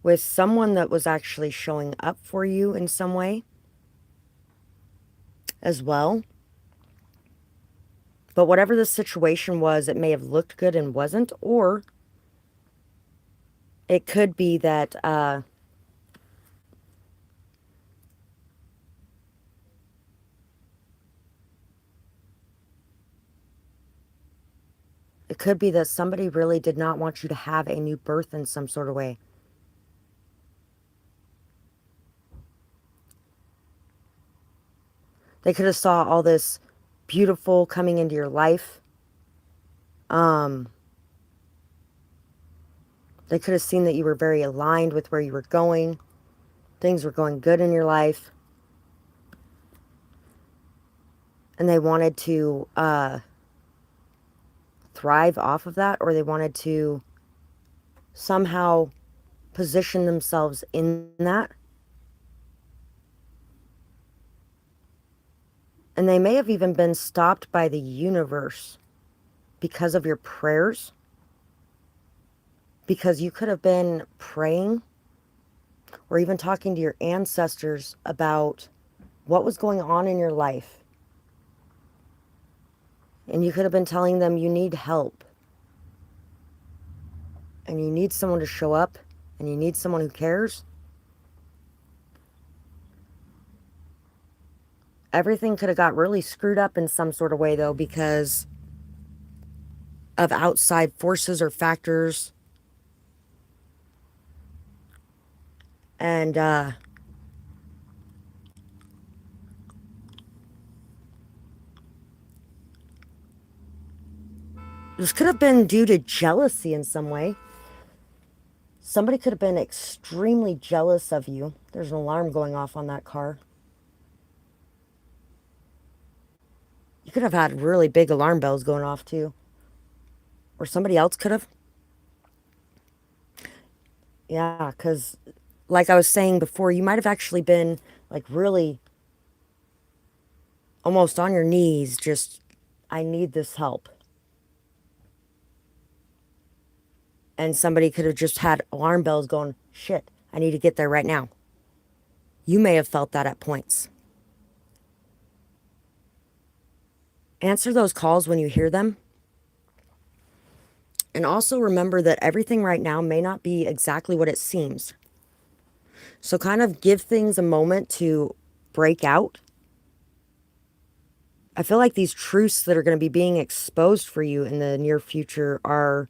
with someone that was actually showing up for you in some way as well. But whatever the situation was, it may have looked good and wasn't, or it could be that it could be that somebody really did not want you to have a new birth in some sort of way. They could have saw all this beautiful coming into your life. They could have seen that you were very aligned with where you were going. Things were going good in your life. And they wanted to thrive off of that, or they wanted to somehow position themselves in that. And they may have even been stopped by the universe because of your prayers, because you could have been praying or even talking to your ancestors about what was going on in your life. And you could have been telling them you need help and you need someone to show up and you need someone who cares. Everything could have got really screwed up in some sort of way, though, because of outside forces or factors. And this could have been due to jealousy in some way. Somebody could have been extremely jealous of you. There's an alarm going off on that car. You could have had really big alarm bells going off too. Or somebody else could have. Yeah, because like I was saying before, you might have actually been like really almost on your knees, just, I need this help. And somebody could have just had alarm bells going, shit, I need to get there right now. You may have felt that at points. Answer those calls when you hear them. And also remember that everything right now may not be exactly what it seems. So kind of give things a moment to break out. I feel like these truths that are going to be being exposed for you in the near future are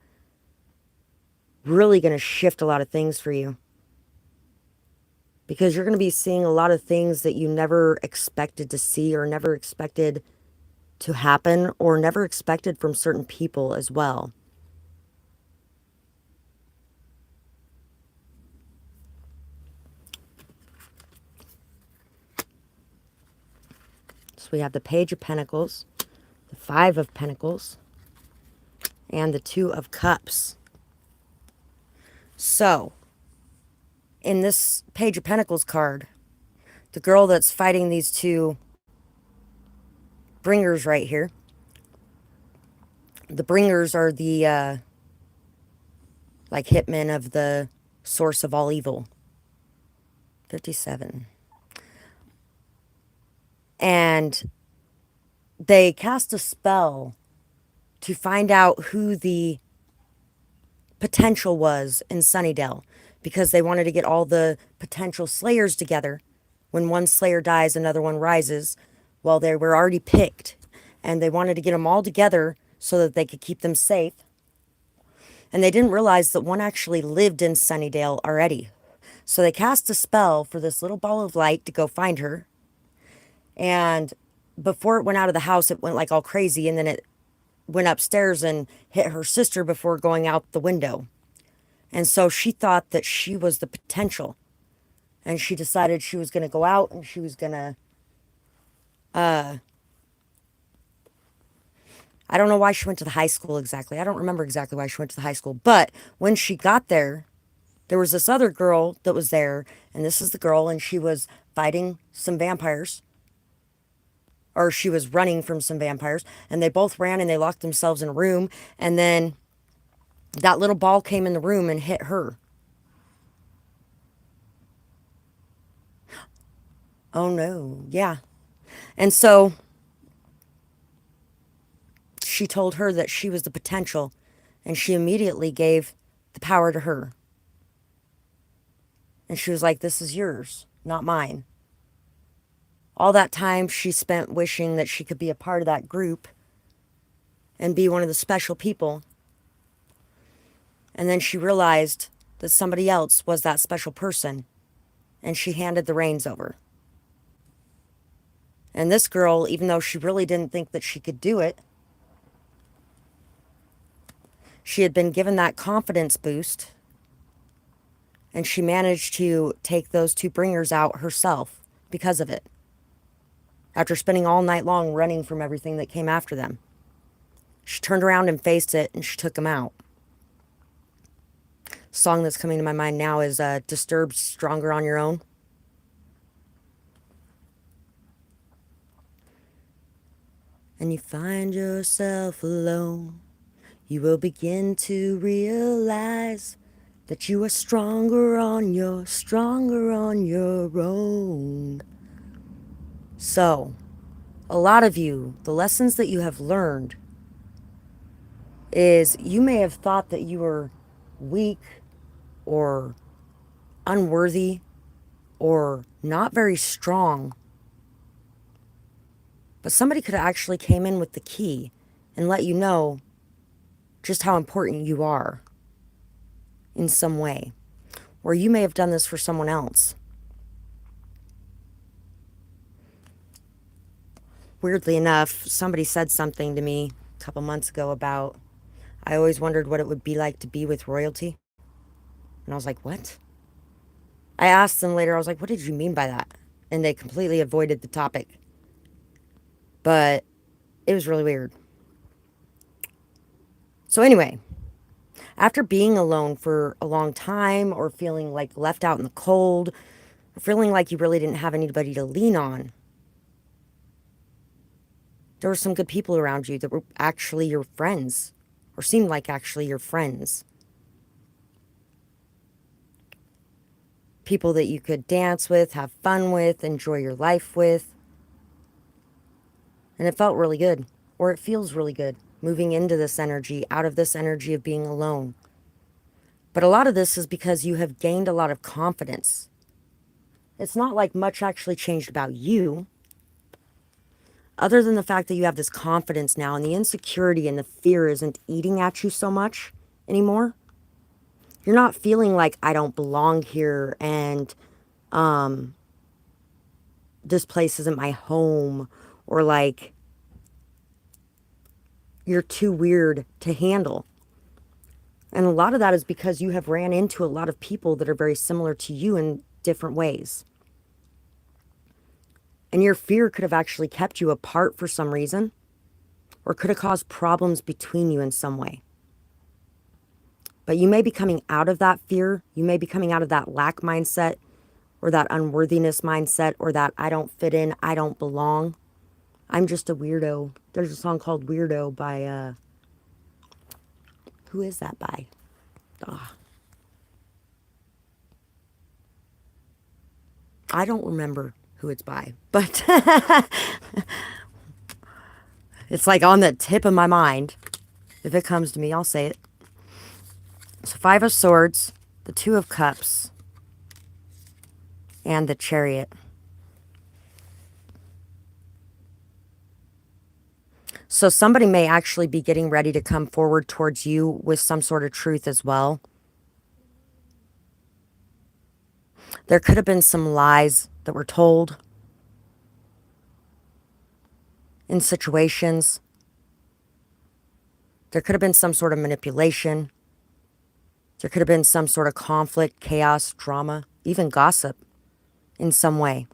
really going to shift a lot of things for you. Because you're going to be seeing a lot of things that you never expected to see or never expected to happen or never expected from certain people as well. So we have the Page of Pentacles, the Five of Pentacles, and the Two of Cups. So, in this Page of Pentacles card, the girl that's fighting these two bringers right here, the bringers are the, like, hitmen of the source of all evil. 57. And they cast a spell to find out who the potential was in Sunnydale, because they wanted to get all the potential slayers together. When one slayer dies, another one rises. Well, they were already picked, and they wanted to get them all together so that they could keep them safe. And they didn't realize that one actually lived in Sunnydale already. So they cast a spell for this little ball of light to go find her. And before it went out of the house, it went like all crazy, and then it went upstairs and hit her sister before going out the window. And so she thought that she was the potential. And she decided she was going to go out and she was going to, I don't know why she went to the high school exactly. I don't remember exactly why she went to the high school. But when she got there, there was this other girl that was there. And this is the girl, and she was fighting some vampires. Or she was running from some vampires. And they both ran and they locked themselves in a room. And then that little ball came in the room and hit her. Oh no, yeah. And so she told her that she was the potential, and she immediately gave the power to her. And she was like, this is yours, not mine. All that time she spent wishing that she could be a part of that group and be one of the special people. And then she realized that somebody else was that special person, and she handed the reins over. And this girl, even though she really didn't think that she could do it, she had been given that confidence boost, and she managed to take those two bringers out herself because of it. After spending all night long running from everything that came after them, she turned around and faced it, and she took them out. The song that's coming to my mind now is Disturbed, Stronger on Your Own. And you find yourself alone you will begin to realize that you are stronger on your own. So, a lot of you, the lessons that you have learned is you may have thought that you were weak or unworthy or not very strong, but somebody could have actually came in with the key and let you know just how important you are in some way. Or you may have done this for someone else. Weirdly enough, somebody said something to me a couple months ago about, I always wondered what it would be like to be with royalty. And I was like, what? I asked them later, I was like, what did you mean by that? And they completely avoided the topic. But it was really weird. So anyway, after being alone for a long time or feeling like left out in the cold, or feeling like you really didn't have anybody to lean on, there were some good people around you that were actually your friends, or seemed like actually your friends. People that you could dance with, have fun with, enjoy your life with. And it felt really good, or it feels really good, moving into this energy, out of this energy of being alone. But a lot of this is because you have gained a lot of confidence. It's not like much actually changed about you, other than the fact that you have this confidence now and the insecurity and the fear isn't eating at you so much anymore. You're not feeling like I don't belong here and this place isn't my home, or like you're too weird to handle. And a lot of that is because you have ran into a lot of people that are very similar to you in different ways. And your fear could have actually kept you apart for some reason, or could have caused problems between you in some way. But you may be coming out of that fear. You may be coming out of that lack mindset, or that unworthiness mindset, or that I don't fit in, I don't belong. I'm just a weirdo. There's a song called Weirdo by, who is that by? Oh, I don't remember who it's by, but it's like on the tip of my mind. If it comes to me, I'll say it. So 5 of Swords, the 2 of Cups, and the Chariot. So somebody may actually be getting ready to come forward towards you with some sort of truth as well. There could have been some lies that were told in situations. There could have been some sort of manipulation. There could have been some sort of conflict, chaos, drama, even gossip in some way.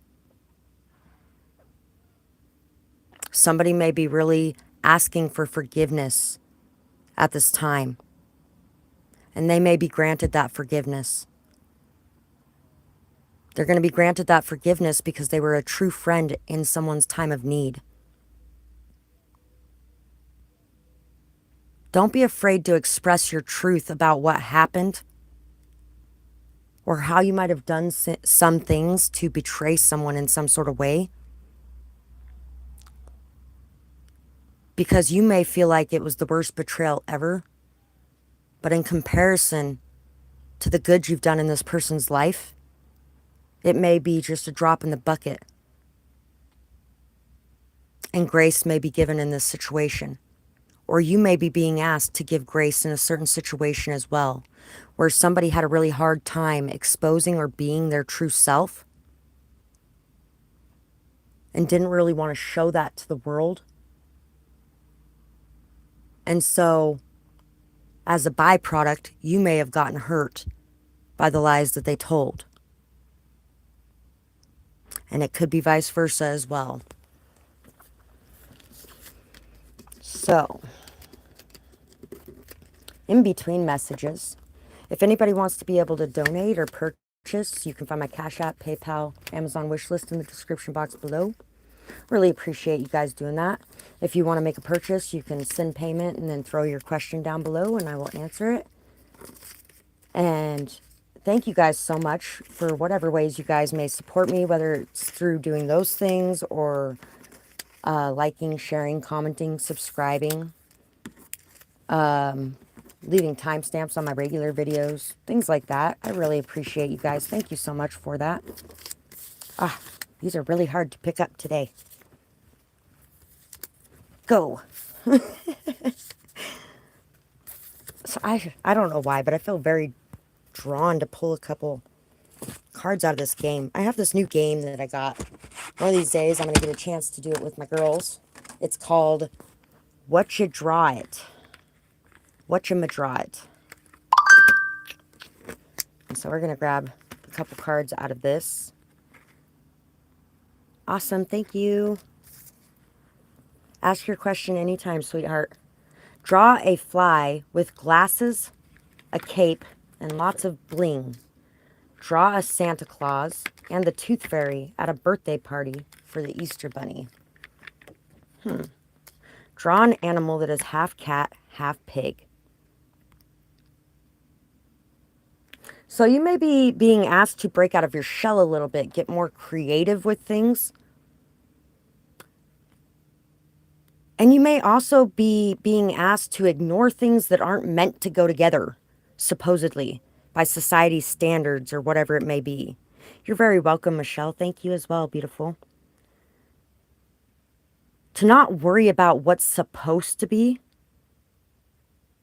Somebody may be really asking for forgiveness at this time, and they may be granted that forgiveness. They're going to be granted that forgiveness because they were a true friend in someone's time of need. Don't be afraid to express your truth about what happened, or how you might have done some things to betray someone in some sort of way. Because you may feel like it was the worst betrayal ever, but in comparison to the good you've done in this person's life, it may be just a drop in the bucket. And grace may be given in this situation. Or you may be being asked to give grace in a certain situation as well, where somebody had a really hard time exposing or being their true self and didn't really want to show that to the world. And so, as a byproduct, you may have gotten hurt by the lies that they told. And it could be vice versa as well. So, in between messages, if anybody wants to be able to donate or purchase, you can find my Cash App, PayPal, Amazon wish list in the description box below. Really appreciate you guys doing that. If you want to make a purchase, you can send payment and then throw your question down below and I will answer it. And thank you guys so much for whatever ways you guys may support me, whether it's through doing those things or liking, sharing, commenting, subscribing, leaving timestamps on my regular videos, things like that. I really appreciate you guys. Thank you so much for that. Ah, these are really hard to pick up today. Go. So I don't know why, but I feel very drawn to pull a couple cards out of this game. I have this new game that I got. One of these days, I'm going to get a chance to do it with my girls. It's called What You Draw It. What You Ma Draw It. And so we're going to grab a couple cards out of this. Awesome, thank you. Ask your question anytime, sweetheart. Draw a fly with glasses, a cape, and lots of bling. Draw a Santa Claus and the Tooth Fairy at a birthday party for the Easter Bunny. Draw an animal that is half cat, half pig. So you may be being asked to break out of your shell a little bit, get more creative with things. And you may also be being asked to ignore things that aren't meant to go together, supposedly, by society's standards or whatever it may be. You're very welcome, Michelle. Thank you as well, beautiful. To not worry about what's supposed to be,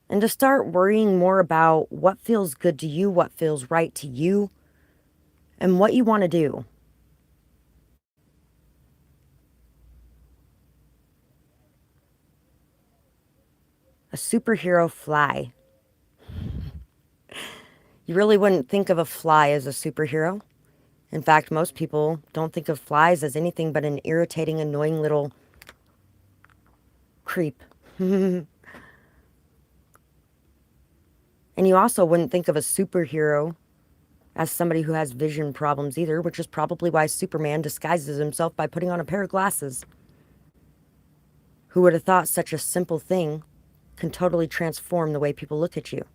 and to start worrying more about what feels good to you, what feels right to you, and what you want to do. A superhero fly. You really wouldn't think of a fly as a superhero. In fact, most people don't think of flies as anything but an irritating, annoying little creep. And you also wouldn't think of a superhero as somebody who has vision problems either, which is probably why Superman disguises himself by putting on a pair of glasses. Who would have thought such a simple thing can totally transform the way people look at you?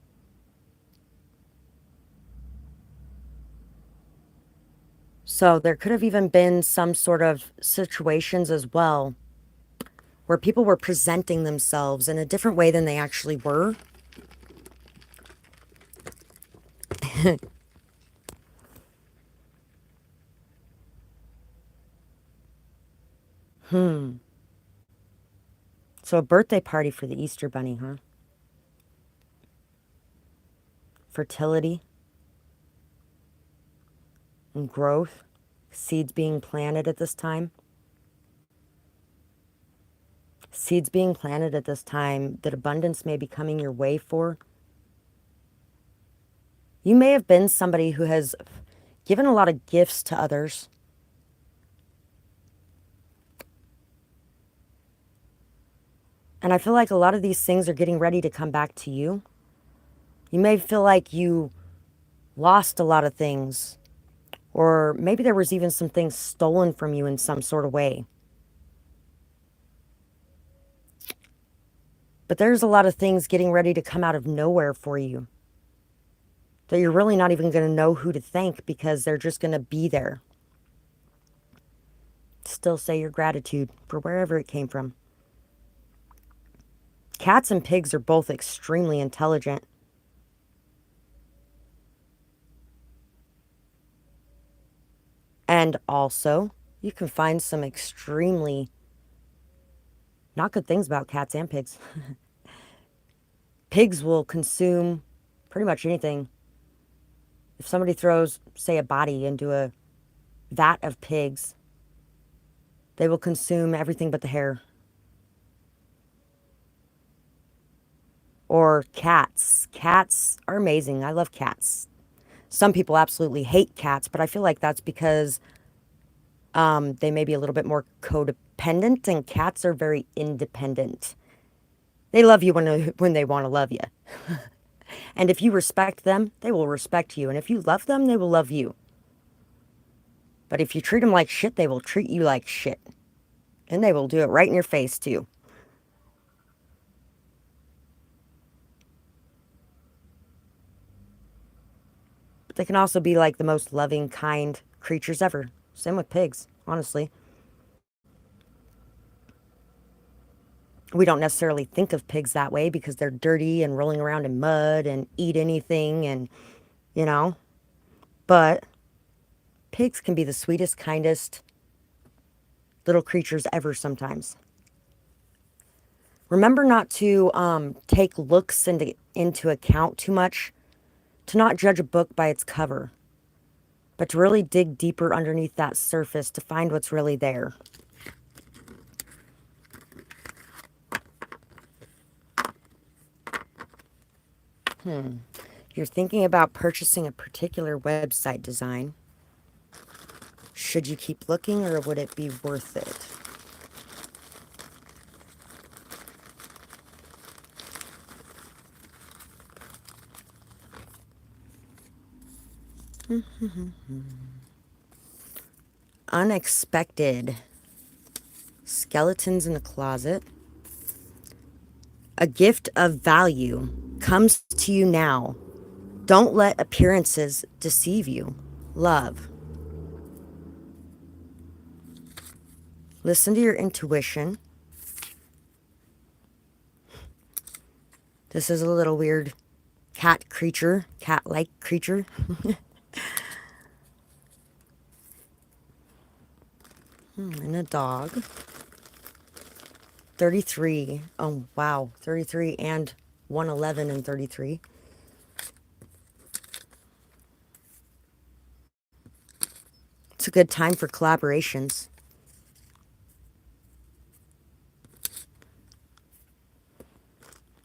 So there could have even been some sort of situations as well where people were presenting themselves in a different way than they actually were. So a birthday party for the Easter Bunny, huh? Fertility and growth, seeds being planted at this time. Seeds being planted at this time that abundance may be coming your way for. You may have been somebody who has given a lot of gifts to others. And I feel like a lot of these things are getting ready to come back to you. You may feel like you lost a lot of things, or maybe there was even some things stolen from you in some sort of way. But there's a lot of things getting ready to come out of nowhere for you that you're really not even going to know who to thank because they're just going to be there. Still say your gratitude for wherever it came from. Cats and pigs are both extremely intelligent. And also, you can find some extremely not good things about cats and pigs. Pigs will consume pretty much anything. If somebody throws, say, a body into a vat of pigs, they will consume everything but the hair. Or cats. Cats are amazing. I love cats. Some people absolutely hate cats, but I feel like that's because they may be a little bit more codependent, and cats are very independent. They love you when they want to love you. And if you respect them, they will respect you. And if you love them, they will love you. But if you treat them like shit, they will treat you like shit. And they will do it right in your face, too. But they can also be like the most loving, kind creatures ever. Same with pigs, honestly. We don't necessarily think of pigs that way because they're dirty and rolling around in mud and eat anything and, you know. But pigs can be the sweetest, kindest little creatures ever sometimes. Remember not to take looks into account too much, to not judge a book by its cover, but to really dig deeper underneath that surface to find what's really there. You're thinking about purchasing a particular website design. Should you keep looking, or would it be worth it? Unexpected. Skeletons in the closet. A gift of value comes to you now. Don't let appearances deceive you. Love. Listen to your intuition. This is a little weird cat creature, cat-like creature. And a dog. 33. Oh, wow. 33 and 111 and 33. It's a good time for collaborations.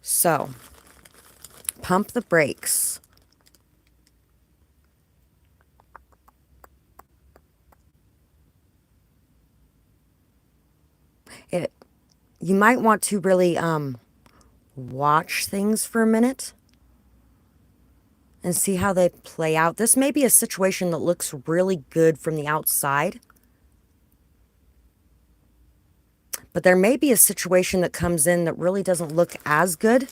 So, pump the brakes. You might want to really watch things for a minute and see how they play out. This may be a situation that looks really good from the outside, but there may be a situation that comes in that really doesn't look as good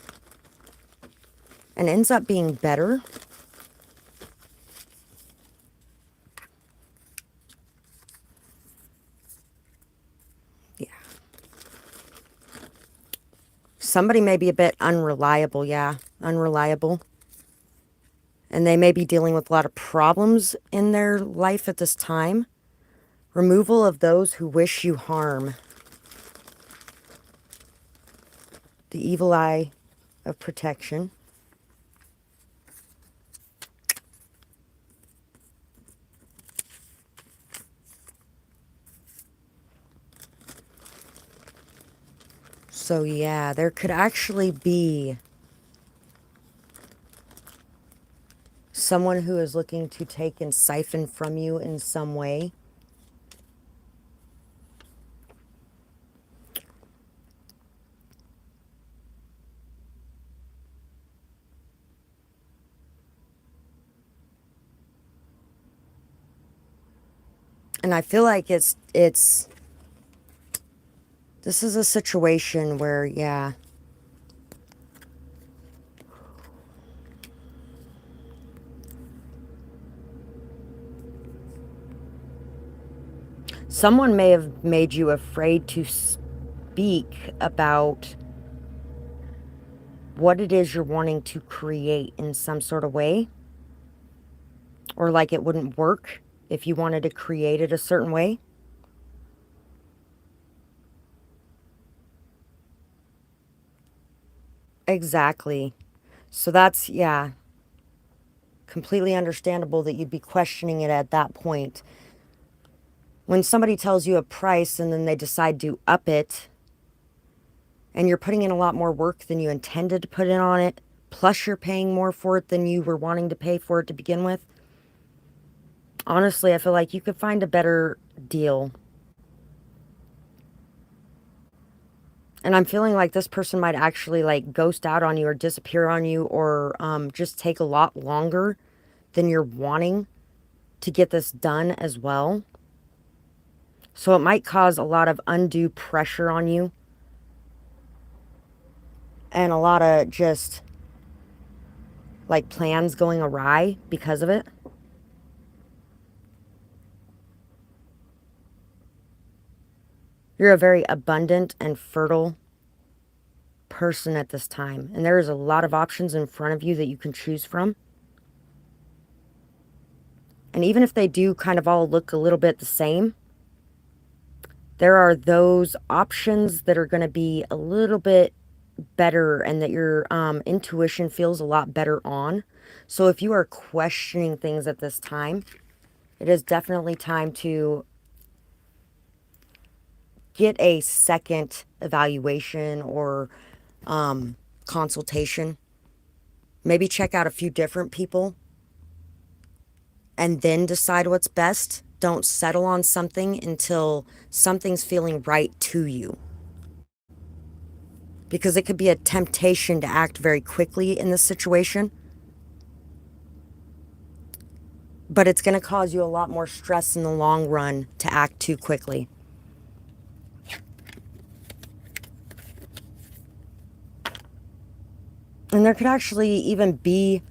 and ends up being better. Yeah. Somebody may be a bit unreliable, yeah, unreliable. And they may be dealing with a lot of problems in their life at this time. Removal of those who wish you harm. The evil eye of protection. So yeah, there could actually be someone who is looking to take and siphon from you in some way. And I feel like this is a situation where, yeah, someone may have made you afraid to speak about what it is you're wanting to create in some sort of way. Or like it wouldn't work if you wanted to create it a certain way. Exactly. So that's, yeah, completely understandable that you'd be questioning it at that point. When somebody tells you a price and then they decide to up it, and you're putting in a lot more work than you intended to put in on it, plus you're paying more for it than you were wanting to pay for it to begin with, honestly, I feel like you could find a better deal. And I'm feeling like this person might actually like ghost out on you or disappear on you, or just take a lot longer than you're wanting to get this done as well. So it might cause a lot of undue pressure on you and a lot of just like plans going awry because of it. You're a very abundant and fertile person at this time, and there is a lot of options in front of you that you can choose from. And even if they do kind of all look a little bit the same, there are those options that are going to be a little bit better and that your intuition feels a lot better on. So if you are questioning things at this time, it is definitely time to get a second evaluation or consultation. Maybe check out a few different people and then decide what's best. Don't settle on something until something's feeling right to you. Because it could be a temptation to act very quickly in this situation, but it's going to cause you a lot more stress in the long run to act too quickly. And there could actually even be,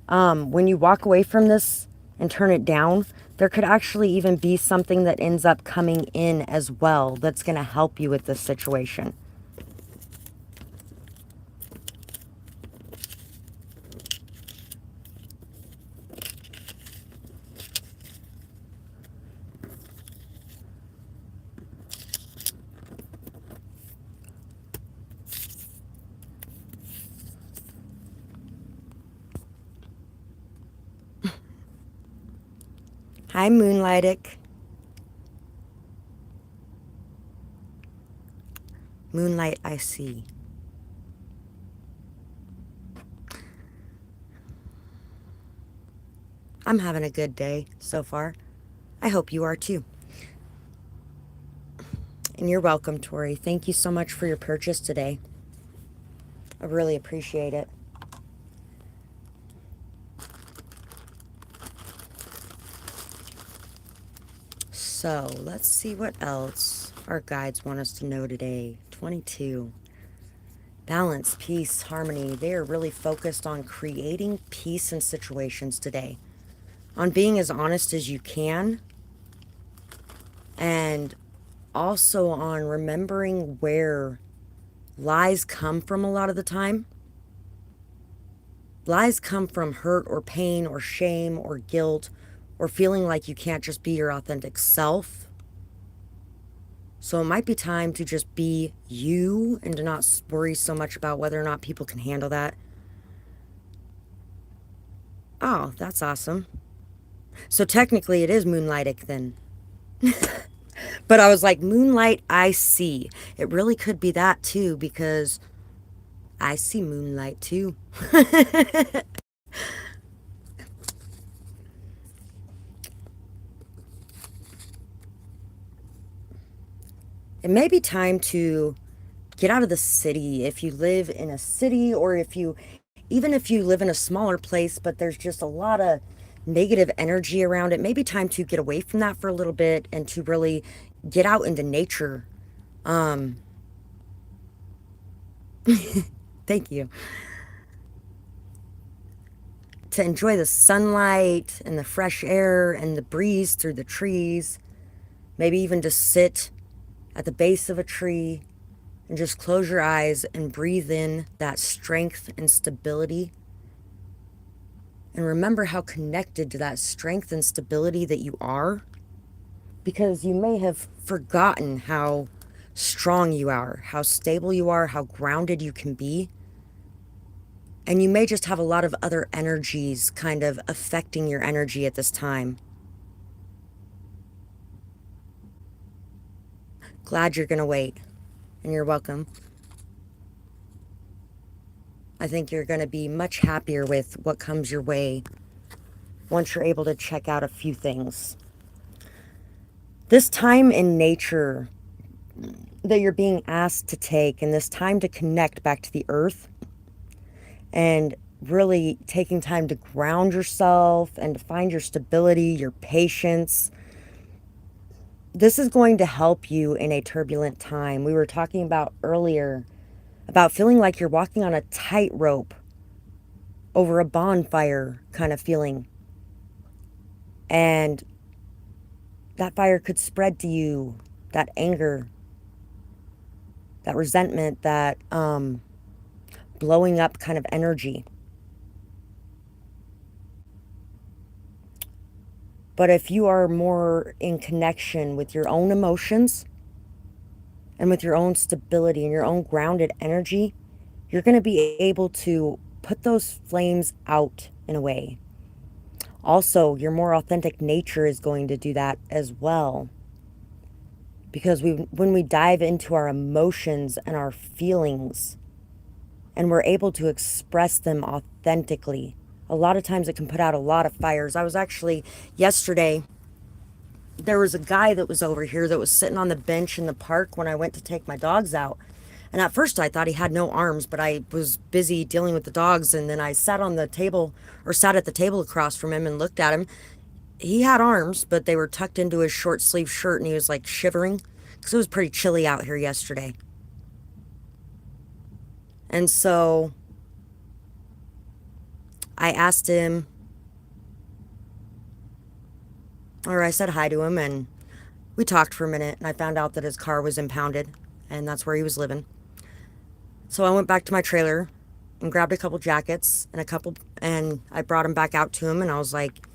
when you walk away from this and turn it down, there could actually even be something that ends up coming in as well that's going to help you with this situation. Hi, Moonlightic. Moonlight, I see. I'm having a good day so far. I hope you are too. And you're welcome, Tori. Thank you so much for your purchase today. I really appreciate it. So let's see what else our guides want us to know today. 22. Balance, peace, harmony. They are really focused on creating peace in situations today, on being as honest as you can, and also on remembering where lies come from a lot of the time. Lies come from hurt or pain or shame or guilt or feeling like you can't just be your authentic self. So it might be time to just be you and to not worry so much about whether or not people can handle that. Oh, that's awesome. So technically it is moonlightic then. But I was like, moonlight, I see. It really could be that too, because I see moonlight too. It may be time to get out of the city if you live in a city, or even if you live in a smaller place, but there's just a lot of negative energy around it. Maybe time to get away from that for a little bit and to really get out into nature. Thank you. To enjoy the sunlight and the fresh air and the breeze through the trees. Maybe even just sit at the base of a tree and just close your eyes and breathe in that strength and stability. And remember how connected to that strength and stability that you are. Because you may have forgotten how strong you are, how stable you are, how grounded you can be. And you may just have a lot of other energies kind of affecting your energy at this time. Glad you're going to wait. And you're welcome. I think you're going to be much happier with what comes your way once you're able to check out a few things. This time in nature that you're being asked to take, and this time to connect back to the earth, and really taking time to ground yourself and to find your stability, your patience, This is going to help you in a turbulent time. We were talking about earlier about feeling like you're walking on a tightrope over a bonfire kind of feeling. And that fire could spread to you, that anger, that resentment, that blowing up kind of energy. But if you are more in connection with your own emotions and with your own stability and your own grounded energy, you're going to be able to put those flames out in a way. Also, your more authentic nature is going to do that as well. Because when we dive into our emotions and our feelings and we're able to express them authentically, a lot of times it can put out a lot of fires. I was actually, yesterday, there was a guy that was over here that was sitting on the bench in the park when I went to take my dogs out. And at first I thought he had no arms, but I was busy dealing with the dogs. And then I sat on the table or sat at the table across from him and looked at him. He had arms, but they were tucked into his short sleeve shirt and he was like shivering because it was pretty chilly out here yesterday. And so I asked him, or I said hi to him, and we talked for a minute. And I found out that his car was impounded and that's where he was living. So I went back to my trailer and grabbed a couple jackets and I brought him back out to him, and I was like,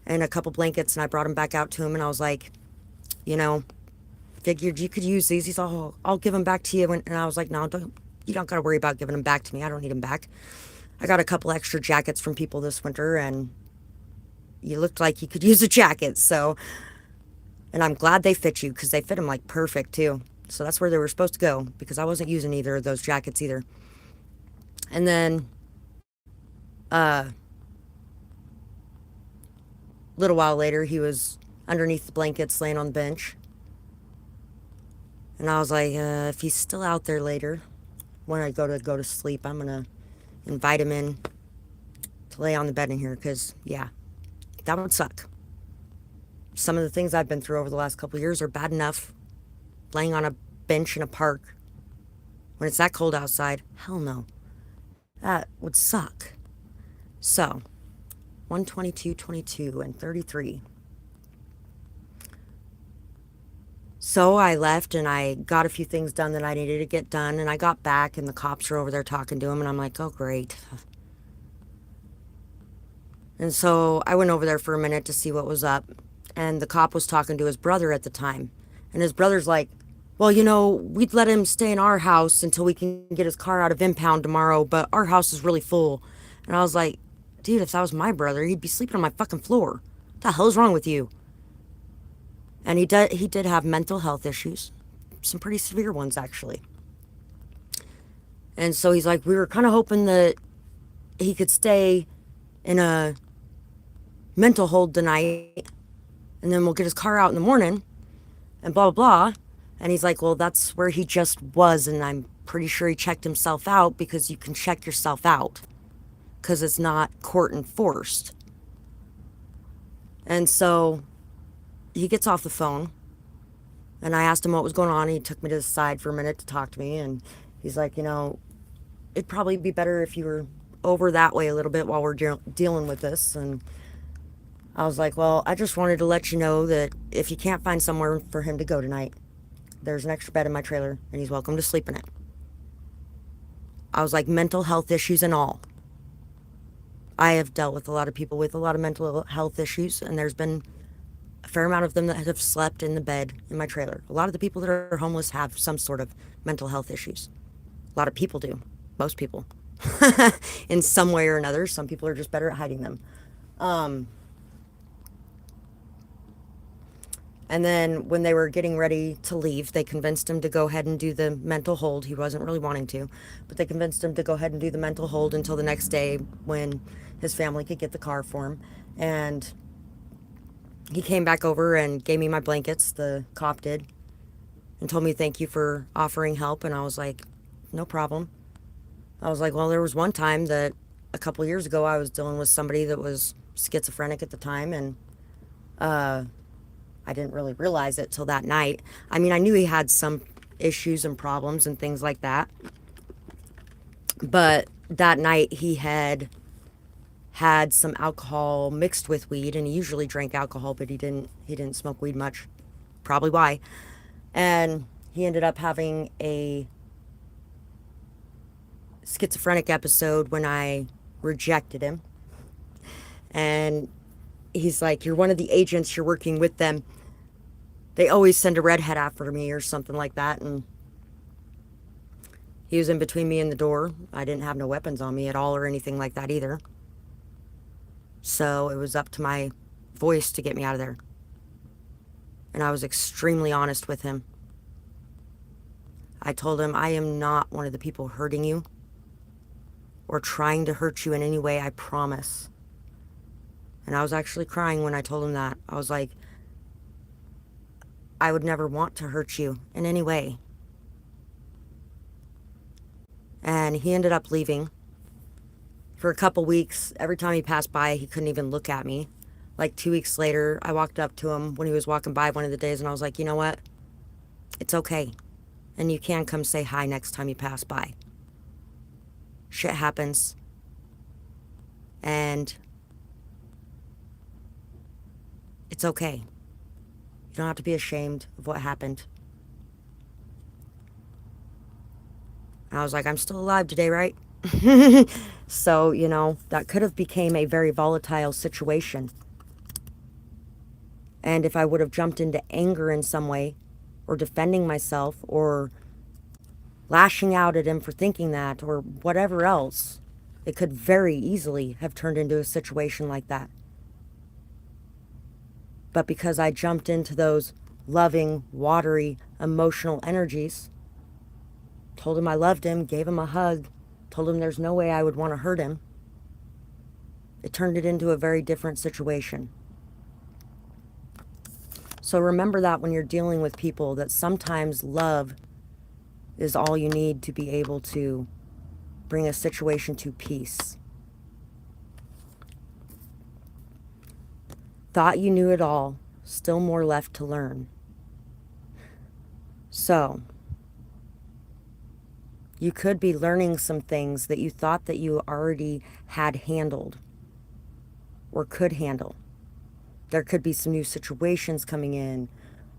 and a couple blankets, and I brought him back out to him, and I was like, you know, figured you could use these. He's all, I'll give them back to you. And I was like, no, you don't got to worry about giving them back to me. I don't need them back. I got a couple extra jackets from people this winter, and you looked like you could use a jacket. So, and I'm glad they fit you because they fit them like perfect too. So that's where they were supposed to go because I wasn't using either of those jackets either. And then, a little while later, he was underneath the blankets laying on the bench. And I was like, if he's still out there later, when I go to sleep, I'm going to invite him in to lay on the bed in here because, yeah, that would suck. Some of the things I've been through over the last couple of years are bad enough. Laying on a bench in a park when it's that cold outside, hell no. That would suck. So, 122, 22, and 33. So I left and I got a few things done that I needed to get done, and I got back and the cops were over there talking to him, and I'm like, oh great. And so I went over there for a minute to see what was up, and the cop was talking to his brother at the time. And his brother's like, well, we'd let him stay in our house until we can get his car out of impound tomorrow, but our house is really full. And I was like, dude, if that was my brother, he'd be sleeping on my fucking floor. What the hell's wrong with you? And he did have mental health issues, some pretty severe ones actually. And so he's like, we were kind of hoping that he could stay in a mental hold tonight, and then we'll get his car out in the morning, and blah, blah, blah. And he's like, well, that's where he just was, and I'm pretty sure he checked himself out because you can check yourself out because it's not court enforced. And so he gets off the phone, and I asked him what was going on. He took me to the side for a minute to talk to me, and he's like, it'd probably be better if you were over that way a little bit while we're dealing with this. And I was like, well, I just wanted to let you know that if you can't find somewhere for him to go tonight, there's an extra bed in my trailer, and he's welcome to sleep in it. I was like, mental health issues and all. I have dealt with a lot of people with a lot of mental health issues, and there's been a fair amount of them that have slept in the bed in my trailer. A lot of the people that are homeless have some sort of mental health issues. A lot of people do. Most people. In some way or another. Some people are just better at hiding them. And then when they were getting ready to leave, they convinced him to go ahead and do the mental hold. He wasn't really wanting to, but they convinced him to go ahead and do the mental hold until the next day when his family could get the car for him. And he came back over and gave me my blankets, the cop did, and told me thank you for offering help. And I was like, no problem. I was like, well, there was one time that a couple years ago I was dealing with somebody that was schizophrenic at the time, and I didn't really realize it till that night. I mean, I knew he had some issues and problems and things like that. But that night he had some alcohol mixed with weed, and he usually drank alcohol, but he didn't smoke weed much. Probably why. And he ended up having a schizophrenic episode when I rejected him. And he's like, "You're one of the agents, you're working with them. They always send a redhead after me," or something like that. And he was in between me and the door. I didn't have no weapons on me at all or anything like that either. So it was up to my voice to get me out of there. And I was extremely honest with him. I told him, "I am not one of the people hurting you or trying to hurt you in any way, I promise." And I was actually crying when I told him that. I was like, "I would never want to hurt you in any way." And he ended up leaving. For a couple weeks, every time he passed by, he couldn't even look at me. Like 2 weeks later, I walked up to him when he was walking by one of the days, and I was like, "You know what? It's okay. And you can come say hi next time you pass by. Shit happens. And it's okay. You don't have to be ashamed of what happened." And I was like, "I'm still alive today, right?" So, that could have became a very volatile situation. And if I would have jumped into anger in some way, or defending myself, or lashing out at him for thinking that, or whatever else, it could very easily have turned into a situation like that. But because I jumped into those loving, watery, emotional energies, told him I loved him, gave him a hug, told him there's no way I would want to hurt him, it turned it into a very different situation. So remember that when you're dealing with people, that sometimes love is all you need to be able to bring a situation to peace. Thought you knew it all, still more left to learn. So, you could be learning some things that you thought that you already had handled or could handle. There could be some new situations coming in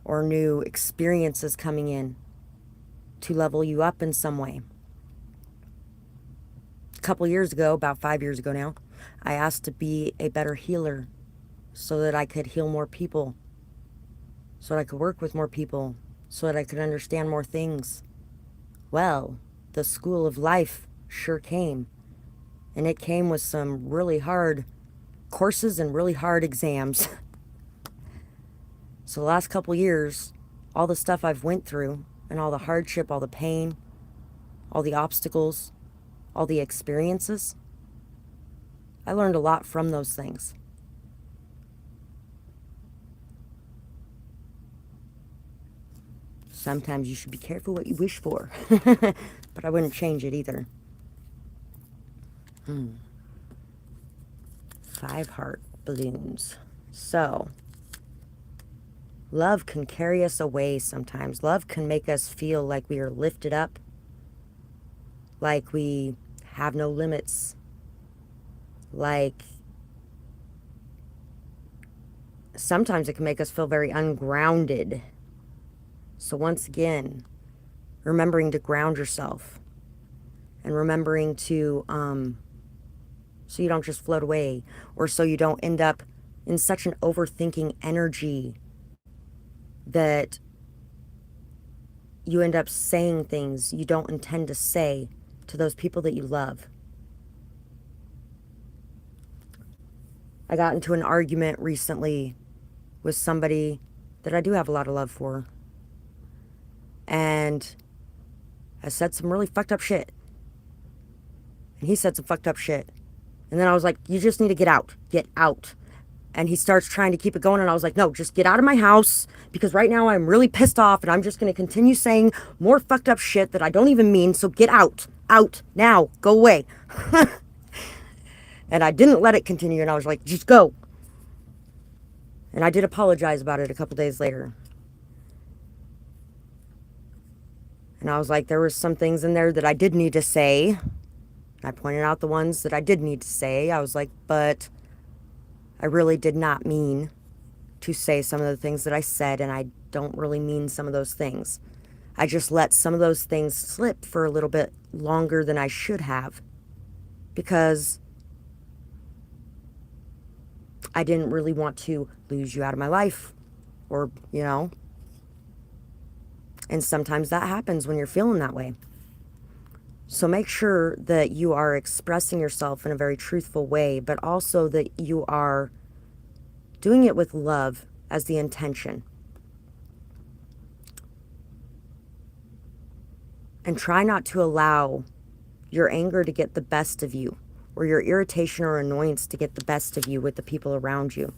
or new experiences coming in to level you up in some way. A couple years ago, about 5 years ago now, I asked to be a better healer so that I could heal more people, so that I could work with more people, so that I could understand more things. Well, the school of life sure came. And it came with some really hard courses and really hard exams. So the last couple years, all the stuff I've went through and all the hardship, all the pain, all the obstacles, all the experiences, I learned a lot from those things. Sometimes you should be careful what you wish for. But I wouldn't change it either. 5 heart balloons. So, love can carry us away sometimes. Love can make us feel like we are lifted up, like we have no limits, like sometimes it can make us feel very ungrounded. So once again, remembering to ground yourself and remembering to, so you don't just float away, or so you don't end up in such an overthinking energy that you end up saying things you don't intend to say to those people that you love. I got into an argument recently with somebody that I do have a lot of love for. And I said some really fucked up shit. And he said some fucked up shit. And then I was like, "You just need to get out. Get out." And he starts trying to keep it going. And I was like, "No, just get out of my house. Because right now I'm really pissed off. And I'm just going to continue saying more fucked up shit that I don't even mean. So get out. Out. Now. Go away." And I didn't let it continue. And I was like, "Just go." And I did apologize about it a couple days later. And I was like, there were some things in there that I did need to say. I pointed out the ones that I did need to say. I was like, but I really did not mean to say some of the things that I said, and I don't really mean some of those things. I just let some of those things slip for a little bit longer than I should have because I didn't really want to lose you out of my life or, and sometimes that happens when you're feeling that way. So make sure that you are expressing yourself in a very truthful way, but also that you are doing it with love as the intention. And try not to allow your anger to get the best of you or your irritation or annoyance to get the best of you with the people around you.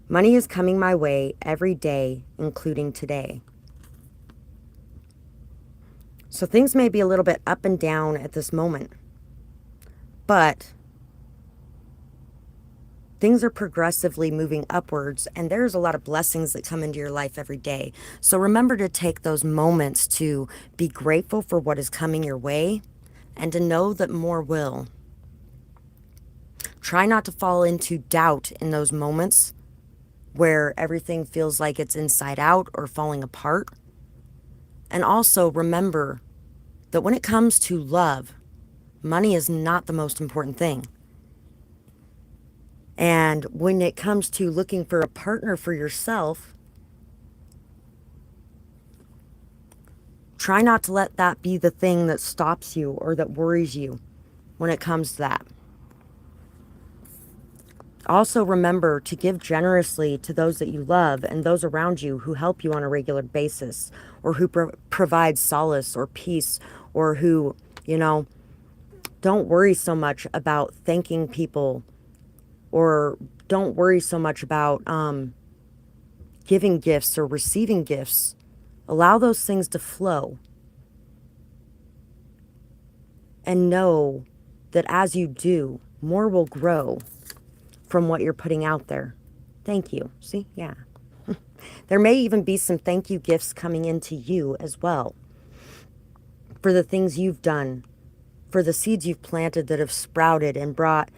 Money is coming my way every day, including today. So things may be a little bit up and down at this moment, but things are progressively moving upwards, and there's a lot of blessings that come into your life every day. So remember to take those moments to be grateful for what is coming your way and to know that more will. Try not to fall into doubt in those moments where everything feels like it's inside out or falling apart. And also remember that when it comes to love, money is not the most important thing. And when it comes to looking for a partner for yourself, try not to let that be the thing that stops you or that worries you when it comes to that. Also remember to give generously to those that you love and those around you who help you on a regular basis or who provide solace or peace or who, don't worry so much about thanking people or don't worry so much about giving gifts or receiving gifts. Allow those things to flow. And know that as you do, more will grow from what you're putting out there. Thank you. See? Yeah. There may even be some thank you gifts coming into you as well for the things you've done, for the seeds you've planted that have sprouted and brought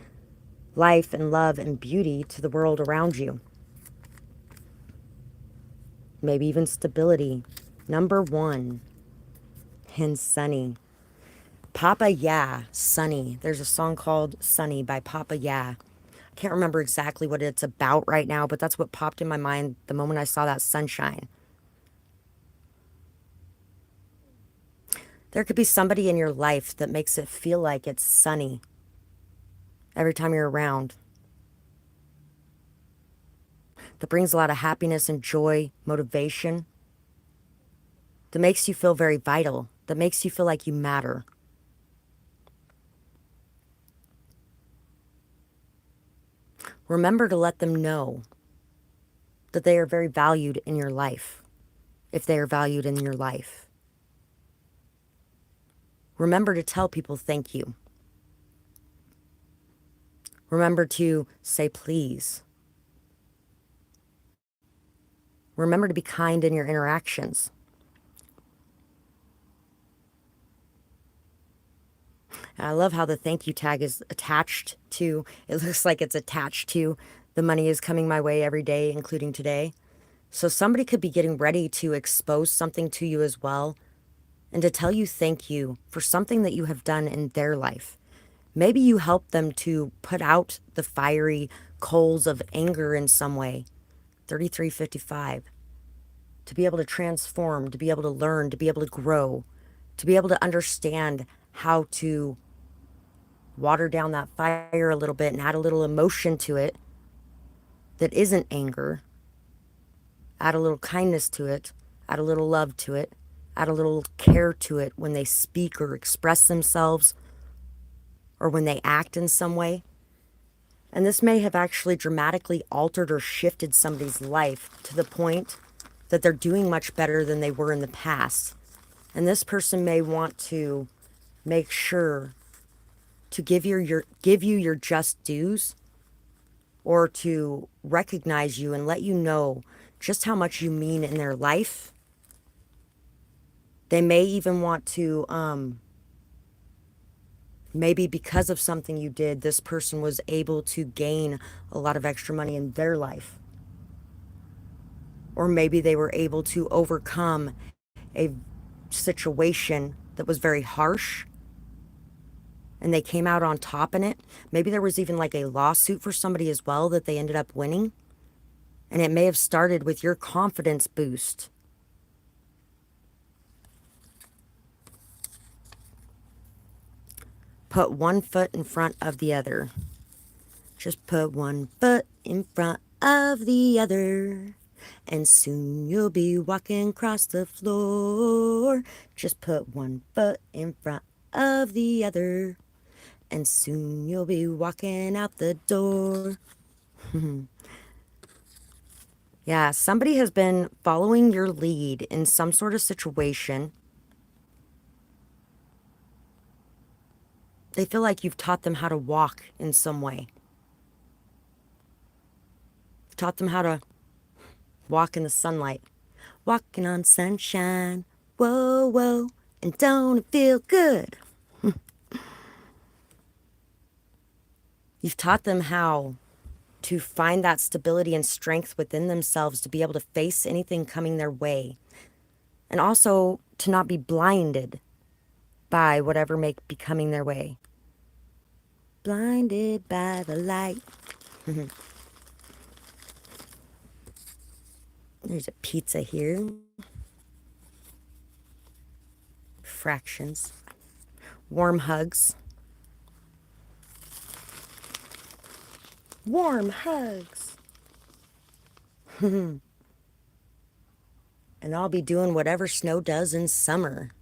life and love and beauty to the world around you. Maybe even stability. Number 1, and Sunny. Papa Yeah, Sunny. There's a song called Sunny by Papa Yeah. I can't remember exactly what it's about right now, but that's what popped in my mind the moment I saw that sunshine. There could be somebody in your life that makes it feel like it's sunny every time you're around. That brings a lot of happiness and joy, motivation. That makes you feel very vital. That makes you feel like you matter. Remember to let them know that they are very valued in your life, if they are valued in your life. Remember to tell people thank you. Remember to say please. Remember to be kind in your interactions. And I love how the thank you tag is attached to, it looks like it's attached to the money is coming my way every day, including today. So somebody could be getting ready to expose something to you as well and to tell you thank you for something that you have done in their life. Maybe you helped them to put out the fiery coals of anger in some way. 3355. To be able to transform, to be able to learn, to be able to grow, to be able to understand how to water down that fire a little bit and add a little emotion to it that isn't anger. Add a little kindness to it, add a little love to it, add a little care to it when they speak or express themselves or when they act in some way. And this may have actually dramatically altered or shifted somebody's life to the point that they're doing much better than they were in the past. And this person may want to make sure to give you your just dues or to recognize you and let you know just how much you mean in their life. They may even want to, maybe because of something you did, this person was able to gain a lot of extra money in their life. Or maybe they were able to overcome a situation that was very harsh and they came out on top in it. Maybe there was even like a lawsuit for somebody as well that they ended up winning. And it may have started with your confidence boost. Put one foot in front of the other. Just put one foot in front of the other, and soon you'll be walking across the floor. Just put one foot in front of the other, and soon you'll be walking out the door. Yeah, somebody has been following your lead in some sort of situation. They feel like you've taught them how to walk in some way. You've taught them how to walk in the sunlight. Walking on sunshine. Whoa, whoa. And don't it feel good? You've taught them how to find that stability and strength within themselves to be able to face anything coming their way. And also to not be blinded by whatever may be coming their way. Blinded by the light. There's a pizza here. Fractions. Warm hugs. Warm hugs. And I'll be doing whatever snow does in summer.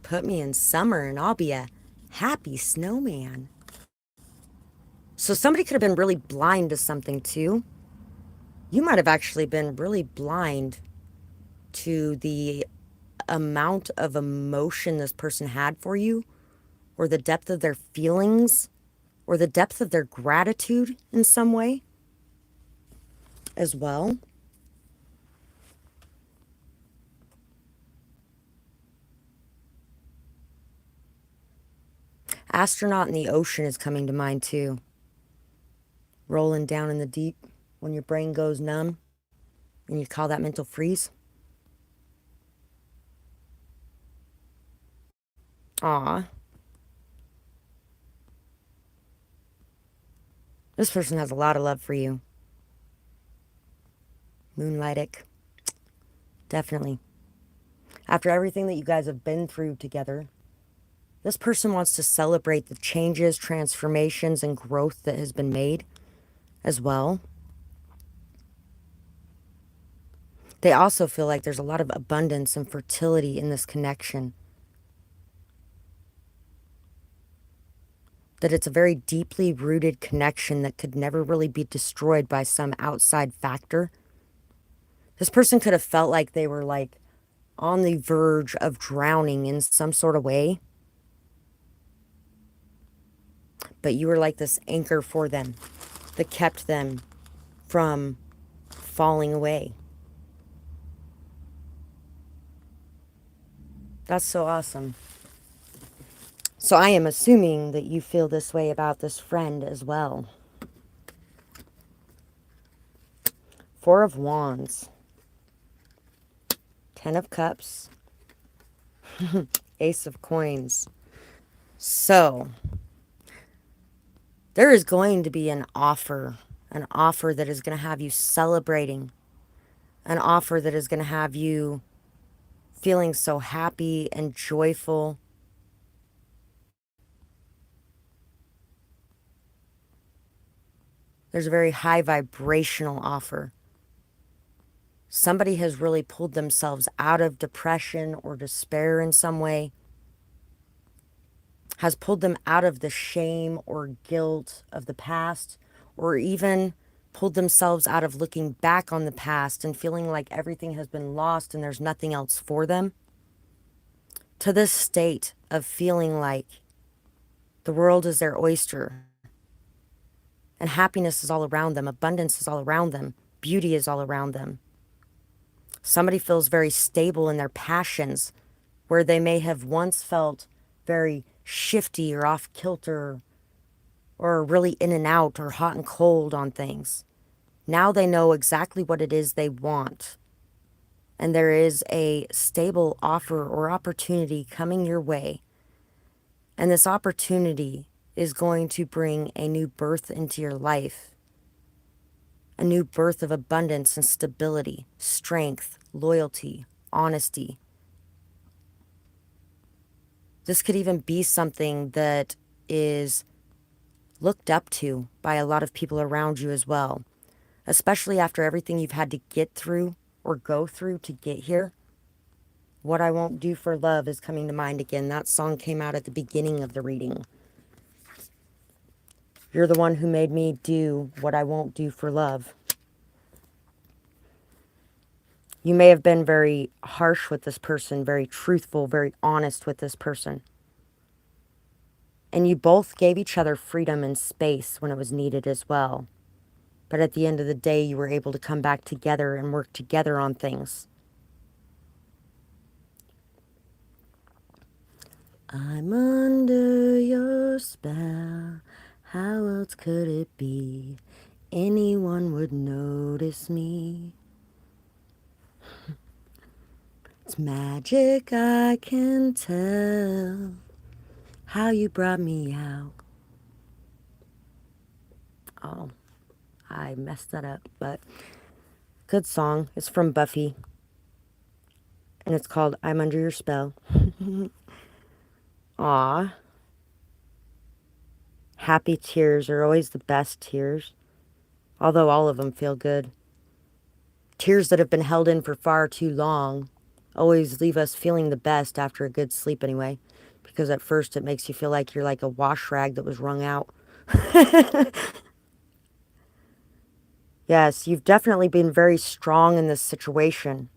Put me in summer and I'll be a happy snowman. So somebody could have been really blind to something too. You might have actually been really blind to the amount of emotion this person had for you, or the depth of their feelings, or the depth of their gratitude in some way as well. Astronaut in the ocean is coming to mind too. Rolling down in the deep when your brain goes numb and you call that mental freeze. Aw. This person has a lot of love for you. Moonlightic. Definitely. After everything that you guys have been through together, this person wants to celebrate the changes, transformations, and growth that has been made as well. They also feel like there's a lot of abundance and fertility in this connection. That it's a very deeply rooted connection that could never really be destroyed by some outside factor. This person could have felt like they were like on the verge of drowning in some sort of way. But you were like this anchor for them that kept them from falling away. That's so awesome. So I am assuming that you feel this way about this friend as well. Four of Wands. Ten of Cups. Ace of Coins. So there is going to be an offer that is going to have you celebrating, an offer that is going to have you feeling so happy and joyful. There's a very high vibrational offer. Somebody has really pulled themselves out of depression or despair in some way, has pulled them out of the shame or guilt of the past, or even pulled themselves out of looking back on the past and feeling like everything has been lost and there's nothing else for them. to this state of feeling like the world is their oyster and happiness is all around them, abundance is all around them, beauty is all around them. Somebody feels very stable in their passions where they may have once felt very shifty or off kilter or really in and out or hot and cold on things. Now they know exactly what it is they want. And there is a stable offer or opportunity coming your way. And this opportunity is going to bring a new birth into your life. A new birth of abundance and stability, strength, loyalty, honesty. This could even be something that is looked up to by a lot of people around you as well, especially after everything you've had to get through or go through to get here. What I Won't Do for Love is coming to mind again. That song came out at the beginning of the reading. You're the one who made me do what I won't do for love. You may have been very harsh with this person, very truthful, very honest with this person. And you both gave each other freedom and space when it was needed as well. But at the end of the day, you were able to come back together and work together on things. I'm under your spell. How else could it be? Anyone would notice me. It's magic, I can tell. How you brought me out. Oh, I messed that up, but good song. It's from Buffy. And it's called I'm Under Your Spell. Aw. Happy tears are always the best tears. Although all of them feel good. Tears that have been held in for far too long always leave us feeling the best after a good sleep anyway. Because at first it makes you feel like you're like a wash rag that was wrung out. Yes, you've definitely been very strong in this situation.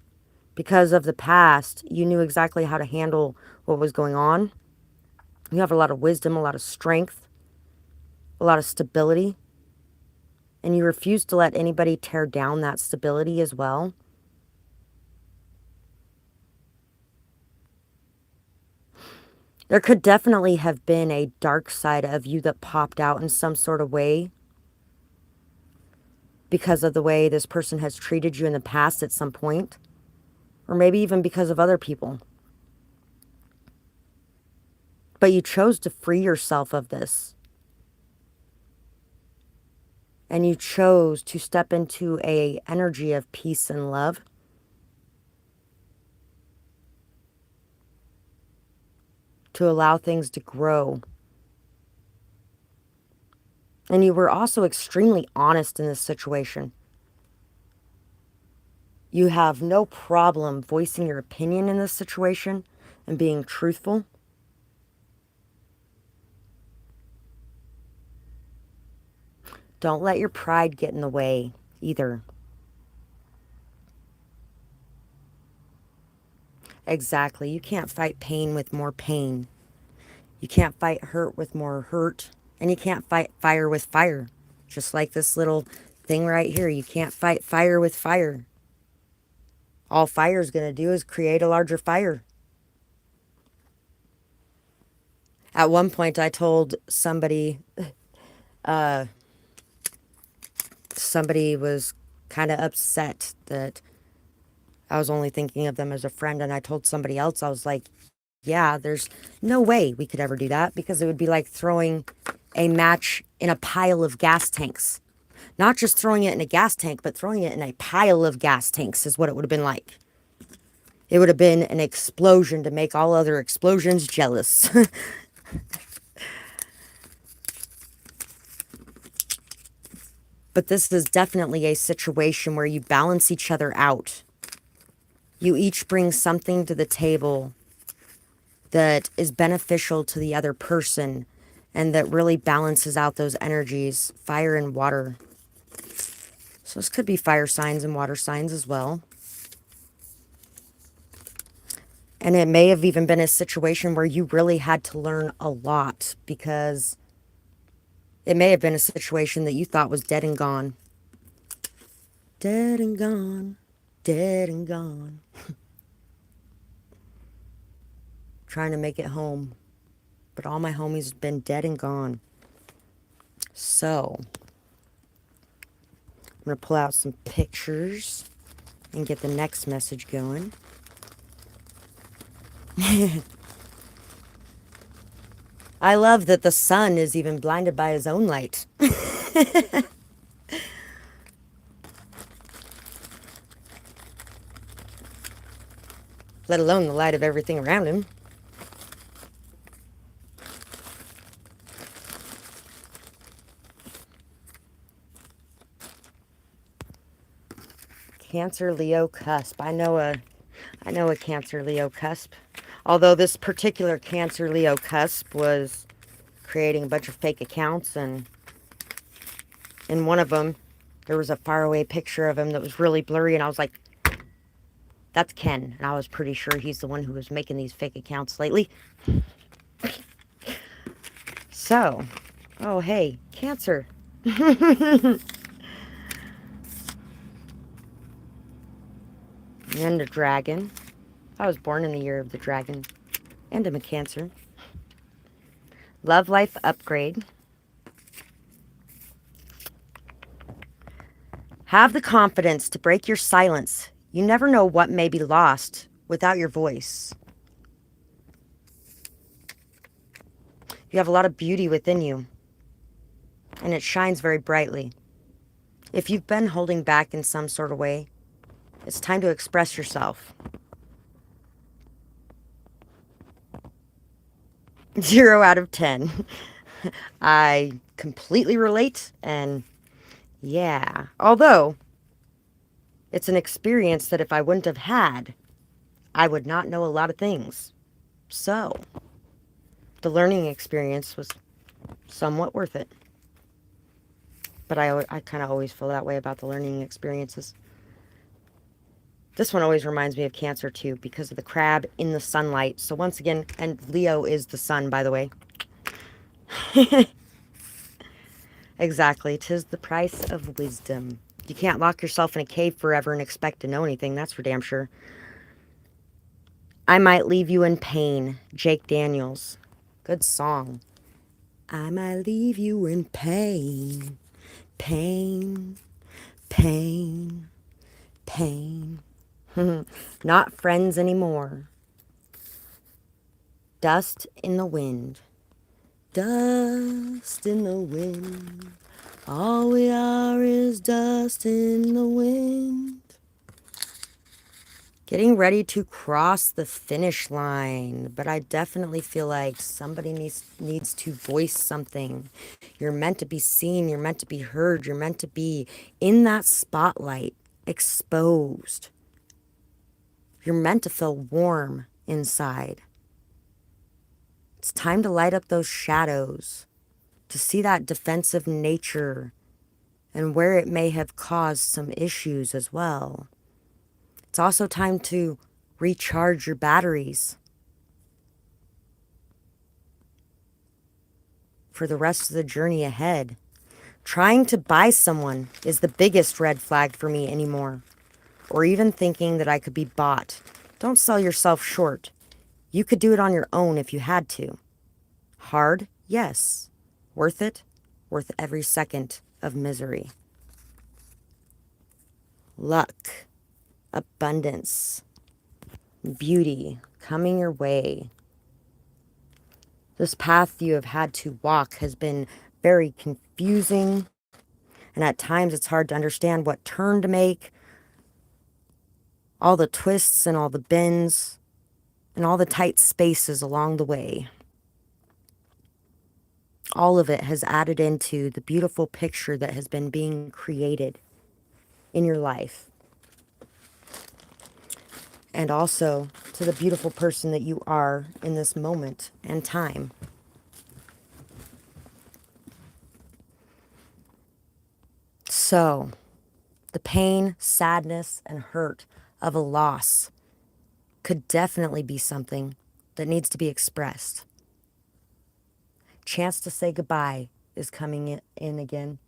Because of the past, you knew exactly how to handle what was going on. You have a lot of wisdom, a lot of strength, a lot of stability. And you refuse to let anybody tear down that stability as well. There could definitely have been a dark side of you that popped out in some sort of way because of the way this person has treated you in the past at some point, or maybe even because of other people. But you chose to free yourself of this. And you chose to step into an energy of peace and love. To allow things to grow. And you were also extremely honest in this situation. You have no problem voicing your opinion in this situation and being truthful. Don't let your pride get in the way either. Exactly. You can't fight pain with more pain. You can't fight hurt with more hurt. And you can't fight fire with fire. Just like this little thing right here. You can't fight fire with fire. All fire is going to do is create a larger fire. At one point, I told somebody, somebody was kind of upset that I was only thinking of them as a friend. And I told somebody else, I was like, yeah, there's no way we could ever do that because it would be like throwing a match in a pile of gas tanks. Not just throwing it in a gas tank, but throwing it in a pile of gas tanks is what it would have been like. It would have been an explosion to make all other explosions jealous. But this is definitely a situation where you balance each other out. You each bring something to the table that is beneficial to the other person and that really balances out those energies, fire and water. So this could be fire signs and water signs as well. And it may have even been a situation where you really had to learn a lot, because it may have been a situation that you thought was dead and gone. Dead and gone. Dead and gone. Trying to make it home. But all my homies have been dead and gone. So, I'm going to pull out some pictures and get the next message going. I love that the sun is even blinded by his own light. Let alone the light of everything around him. Cancer Leo cusp. I know a Cancer Leo cusp. Although this particular Cancer Leo cusp was creating a bunch of fake accounts, and in one of them there was a faraway picture of him that was really blurry, and I was like, that's Ken. And I was pretty sure he's the one who was making these fake accounts lately. So, oh hey, Cancer. And a dragon. I was born in the year of the dragon. And I'm a Cancer. Love life upgrade. Have the confidence to break your silence. You never know what may be lost without your voice. You have a lot of beauty within you, and it shines very brightly. If you've been holding back in some sort of way, it's time to express yourself. 0 out of 10. I completely relate, and yeah. Although, it's an experience that if I wouldn't have had, I would not know a lot of things. So, the learning experience was somewhat worth it. But I kind of always feel that way about the learning experiences. This one always reminds me of Cancer too, because of the crab in the sunlight. So once again, and Leo is the sun, by the way. Exactly. 'Tis the price of wisdom. You can't lock yourself in a cave forever and expect to know anything. That's for damn sure. I might leave you in pain. Jake Daniels. Good song. I might leave you in pain. Pain. Pain. Pain. Not friends anymore. Dust in the wind. Dust in the wind. All we are is dust in the wind. Getting ready to cross the finish line, but I definitely feel like somebody needs to voice something. You're meant to be seen, you're meant to be heard, you're meant to be in that spotlight, exposed. You're meant to feel warm inside. It's time to light up those shadows, to see that defensive nature and where it may have caused some issues as well. It's also time to recharge your batteries for the rest of the journey ahead. Trying to buy someone is the biggest red flag for me anymore, or even thinking that I could be bought. Don't sell yourself short. You could do it on your own if you had to. Hard? Yes. Worth it? Worth every second of misery. Luck, abundance, beauty coming your way. This path you have had to walk has been very confusing, and at times it's hard to understand what turn to make, all the twists and all the bends, and all the tight spaces along the way. All of it has added into the beautiful picture that has been being created in your life. And also to the beautiful person that you are in this moment and time. So, the pain, sadness, and hurt of a loss could definitely be something that needs to be expressed. Chance to Say Goodbye is coming in again.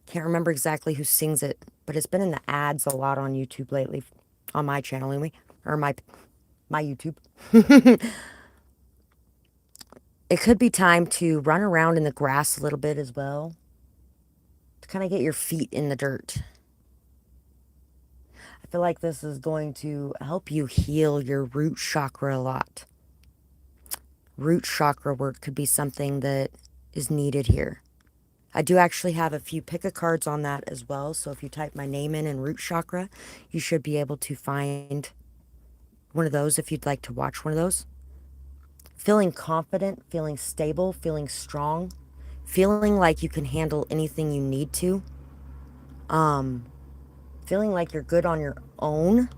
Can't remember exactly who sings it, but it's been in the ads a lot on YouTube lately, on my channel anyway, or my YouTube. It could be time to run around in the grass a little bit as well, to kind of get your feet in the dirt. I feel like this is going to help you heal your root chakra a lot. Root chakra work could be something that is needed here. I do actually have a few pick a cards on that as well. So if you type my name in root chakra, you should be able to find one of those if you'd like to watch one of those. Feeling confident, feeling stable, feeling strong, feeling like you can handle anything you need to. Feeling like you're good on your own,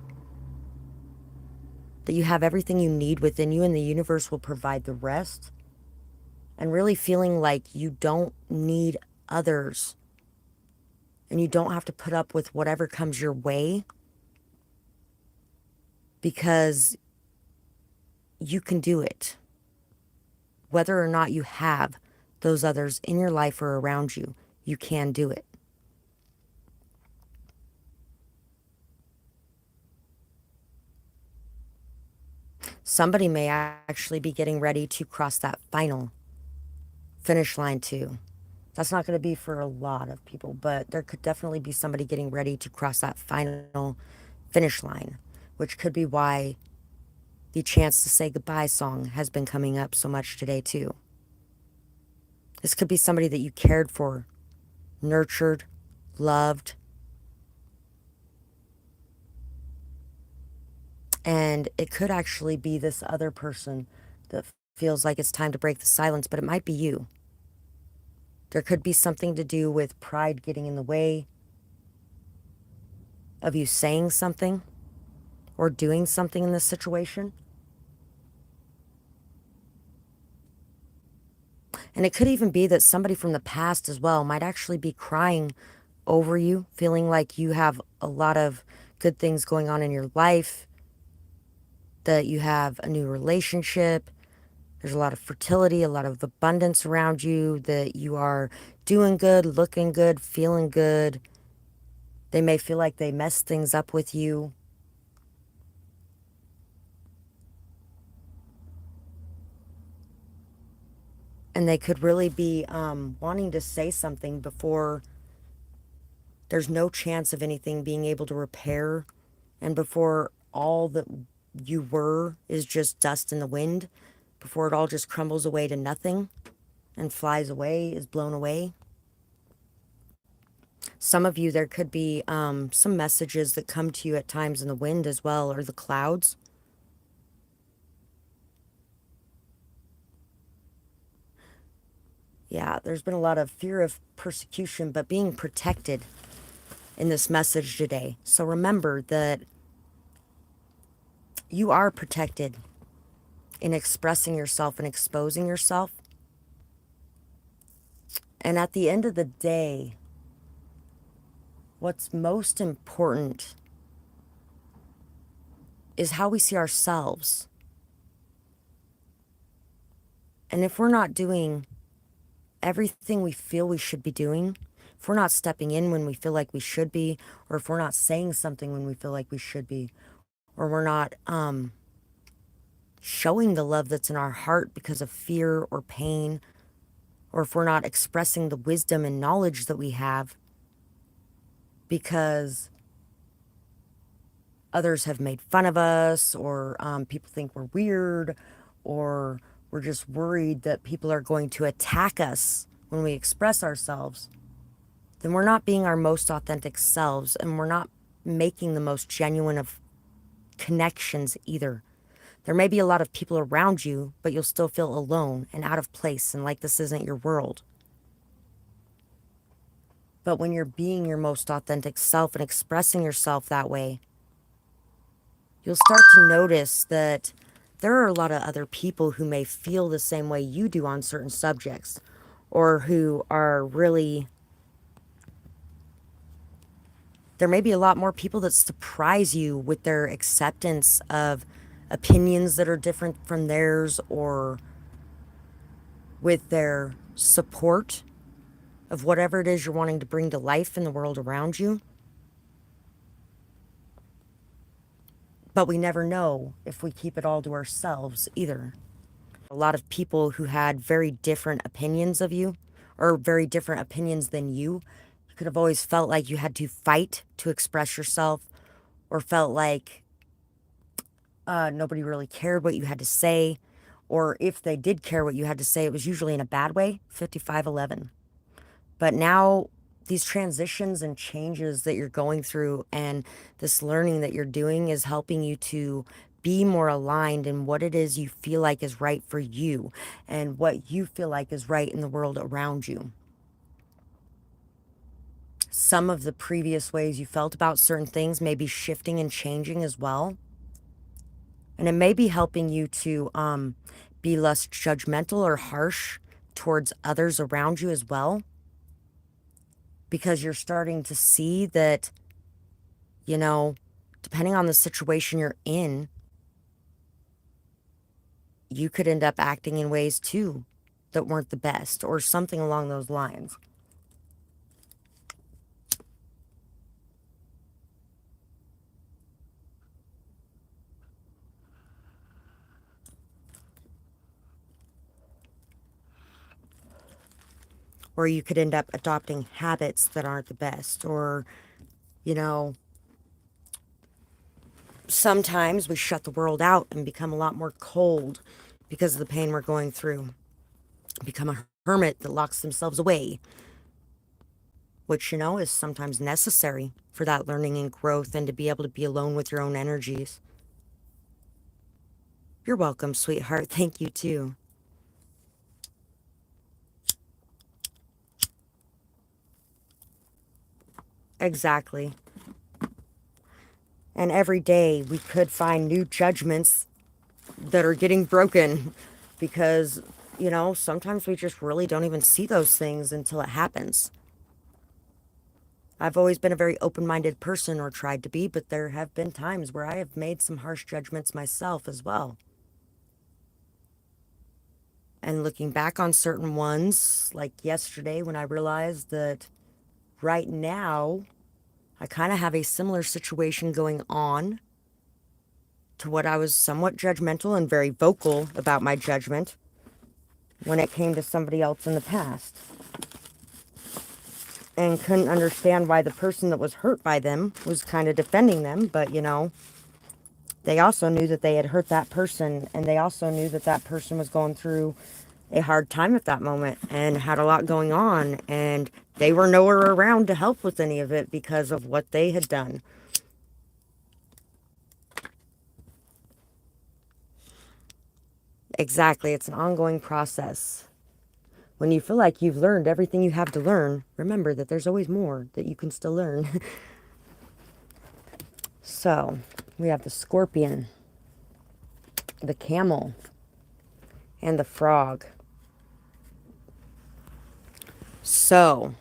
that you have everything you need within you and the universe will provide the rest. And really feeling like you don't need others and you don't have to put up with whatever comes your way because you can do it. Whether or not you have those others in your life or around you, you can do it. Somebody may actually be getting ready to cross that final finish line too. That's not going to be for a lot of people, but there could definitely be somebody getting ready to cross that final finish line, which could be why the Chance to Say Goodbye song has been coming up so much today too. This could be somebody that you cared for, nurtured, loved, and it could actually be this other person that feels like it's time to break the silence, but it might be you. There could be something to do with pride getting in the way of you saying something or doing something in this situation. And it could even be that somebody from the past as well might actually be crying over you, feeling like you have a lot of good things going on in your life, that you have a new relationship, there's a lot of fertility, a lot of abundance around you, that you are doing good, looking good, feeling good. They may feel like they messed things up with you. And they could really be wanting to say something before there's no chance of anything being able to repair, and before all that you were is just dust in the wind, before it all just crumbles away to nothing and flies away, is blown away. Some of you, there could be some messages that come to you at times in the wind as well, or the clouds. Yeah, there's been a lot of fear of persecution, but being protected in this message today. So remember that you are protected in expressing yourself and exposing yourself. And at the end of the day, what's most important is how we see ourselves. And if we're not doing everything we feel we should be doing, if we're not stepping in when we feel like we should be, or if we're not saying something when we feel like we should be, or we're not showing the love that's in our heart because of fear or pain, or if we're not expressing the wisdom and knowledge that we have because others have made fun of us, or people think we're weird, or we're just worried that people are going to attack us when we express ourselves, then we're not being our most authentic selves, and we're not making the most genuine of connections either. There may be a lot of people around you, but you'll still feel alone and out of place and like this isn't your world. But when you're being your most authentic self and expressing yourself that way, you'll start to notice that there are a lot of other people who may feel the same way you do on certain subjects, or who are really, there may be a lot more people that surprise you with their acceptance of opinions that are different from theirs, or with their support of whatever it is you're wanting to bring to life in the world around you. But we never know if we keep it all to ourselves either. A lot of people who had very different opinions of you, or very different opinions than you could have always felt like you had to fight to express yourself, or felt like nobody really cared what you had to say. Or if they did care what you had to say, it was usually in a bad way. 5511. But now, these transitions and changes that you're going through and this learning that you're doing is helping you to be more aligned in what it is you feel like is right for you and what you feel like is right in the world around you. Some of the previous ways you felt about certain things may be shifting and changing as well. And it may be helping you to be less judgmental or harsh towards others around you as well. Because you're starting to see that, you know, depending on the situation you're in, you could end up acting in ways too that weren't the best, or something along those lines. Or you could end up adopting habits that aren't the best, or, you know, sometimes we shut the world out and become a lot more cold because of the pain we're going through. Become a hermit that locks themselves away, which, you know, is sometimes necessary for that learning and growth and to be able to be alone with your own energies. You're welcome, sweetheart. Thank you, too. Exactly. And every day we could find new judgments that are getting broken because, you know, sometimes we just really don't even see those things until it happens. I've always been a very open-minded person, or tried to be, but there have been times where I have made some harsh judgments myself as well. And looking back on certain ones, like yesterday when I realized that right now I kind of have a similar situation going on to what I was somewhat judgmental and very vocal about my judgment when it came to somebody else in the past. And couldn't understand why the person that was hurt by them was kind of defending them. But, you know, they also knew that they had hurt that person. And they also knew that that person was going through a hard time at that moment and had a lot going on. And they were nowhere around to help with any of it because of what they had done. Exactly. It's an ongoing process. When you feel like you've learned everything you have to learn, remember that there's always more that you can still learn. So, we have the scorpion, the camel, and the frog. So,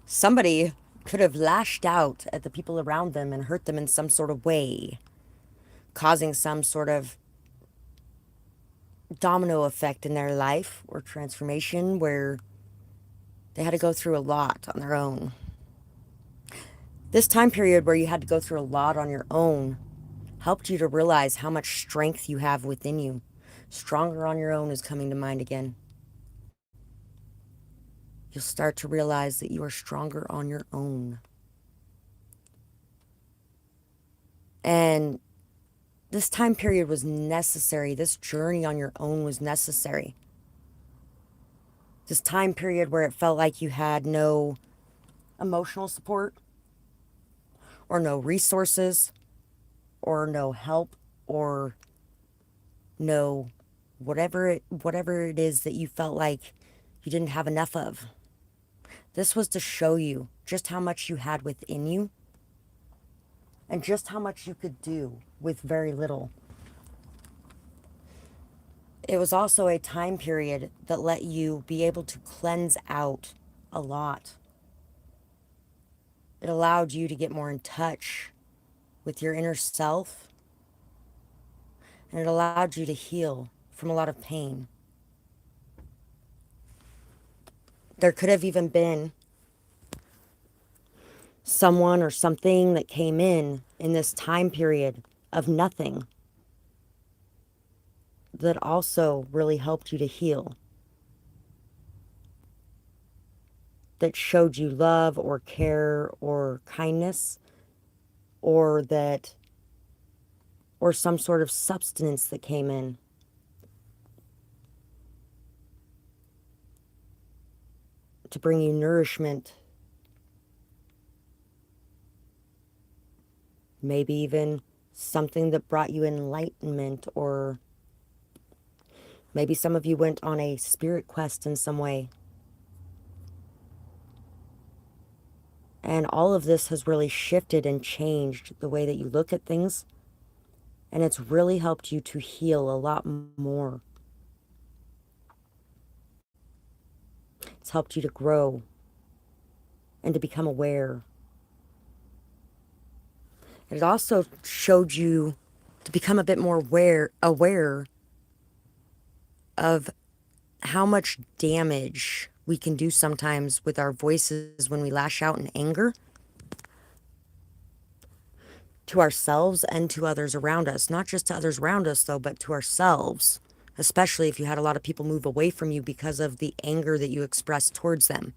somebody could have lashed out at the people around them and hurt them in some sort of way, causing some sort of domino effect in their life or transformation where they had to go through a lot on their own. This time period where you had to go through a lot on your own helped you to realize how much strength you have within you. Stronger on your own is coming to mind again. You'll start to realize that you are stronger on your own. And this time period was necessary. This journey on your own was necessary. This time period where it felt like you had no emotional support, or no resources, or no help, or no whatever it is that you felt like you didn't have enough of. This was to show you just how much you had within you and just how much you could do with very little. It was also a time period that let you be able to cleanse out a lot. It allowed you to get more in touch with your inner self, and it allowed you to heal from a lot of pain. There could have even been someone or something that came in this time period of nothing that also really helped you to heal, that showed you love or care or kindness, or that, or some sort of substance that came in to bring you nourishment, maybe even something that brought you enlightenment, or maybe some of you went on a spirit quest in some way. And all of this has really shifted and changed the way that you look at things. And it's really helped you to heal a lot more. It's helped you to grow and to become aware. It also showed you to become a bit more aware of how much damage we can do sometimes with our voices when we lash out in anger to ourselves and to others around us. Not just to others around us, though, but to ourselves, especially if you had a lot of people move away from you because of the anger that you expressed towards them.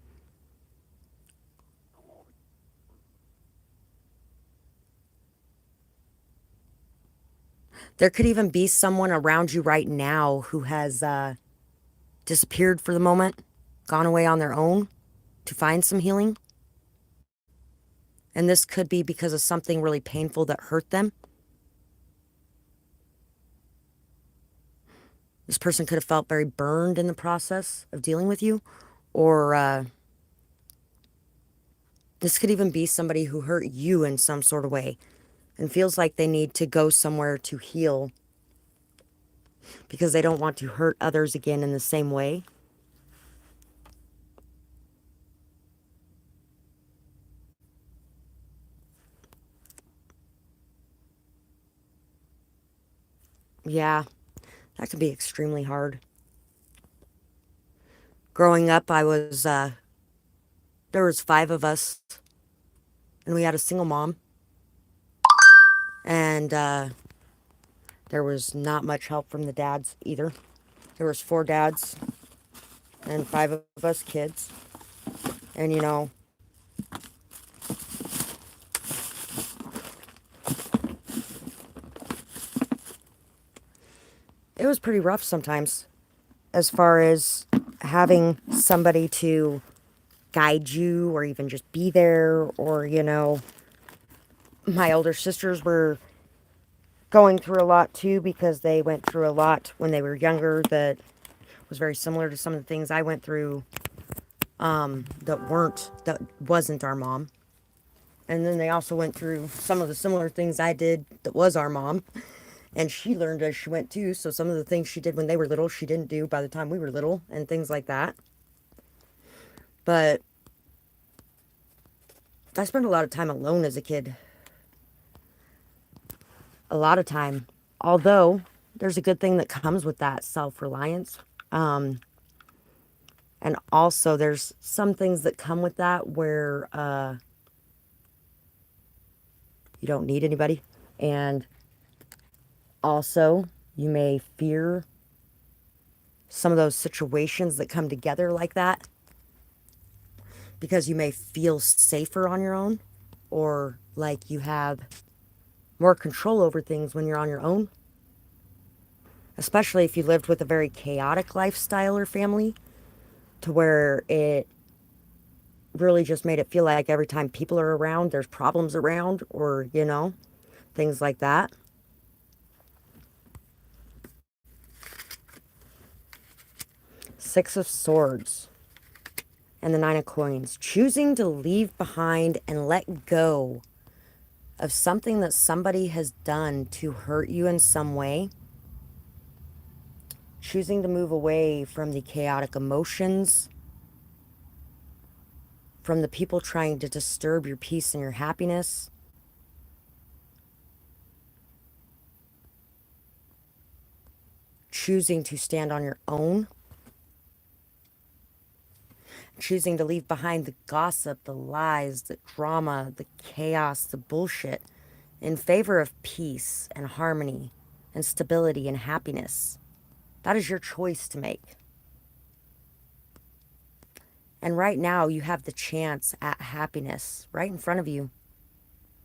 There could even be someone around you right now who has disappeared for the moment, gone away on their own to find some healing. And this could be because of something really painful that hurt them. This person could have felt very burned in the process of dealing with you. Or this could even be somebody who hurt you in some sort of way and feels like they need to go somewhere to heal because they don't want to hurt others again in the same way. Yeah, that could be extremely hard. Growing up, there was 5 of us, and we had a single mom. And there was not much help from the dads either. There was 4 dads and 5 of us kids. And it was pretty rough sometimes as far as having somebody to guide you or even just be there, or my older sisters were going through a lot too because they went through a lot when they were younger that was very similar to some of the things I went through that wasn't our mom. And then they also went through some of the similar things I did that was our mom. And she learned as she went too. So some of the things she did when they were little, she didn't do by the time we were little, and things like that. But I spent a lot of time alone as a kid. A lot of time. Although there's a good thing that comes with that self-reliance. And also there's some things that come with that where you don't need anybody. And also you may fear some of those situations that come together like that because you may feel safer on your own, or like you have more control over things when you're on your own. Especially if you lived with a very chaotic lifestyle or family, to where it really just made it feel like every time people are around, there's problems around, or, things like that. Six of Swords and the Nine of Coins. Choosing to leave behind and let go of something that somebody has done to hurt you in some way. Choosing to move away from the chaotic emotions, from the people trying to disturb your peace and your happiness. choosing to stand on your own, choosing to leave behind the gossip, the lies, the drama, the chaos, the bullshit, in favor of peace and harmony and stability and happiness. That is your choice to make. And right now, you have the chance at happiness right in front of you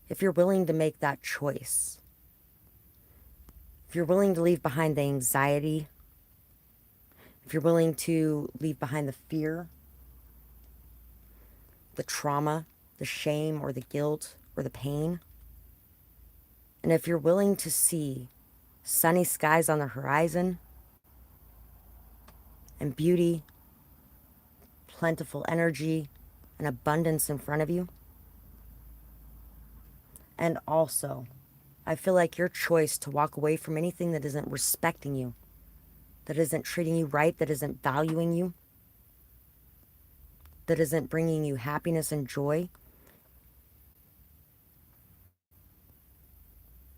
if you're willing to make that choice. If you're willing to leave behind the anxiety, if you're willing to leave behind the fear, the trauma, the shame, or the guilt, or the pain, and if you're willing to see sunny skies on the horizon and beauty, plentiful energy, and abundance in front of you, and also, I feel like your choice to walk away from anything that isn't respecting you, that isn't treating you right, that isn't valuing you, that isn't bringing you happiness and joy,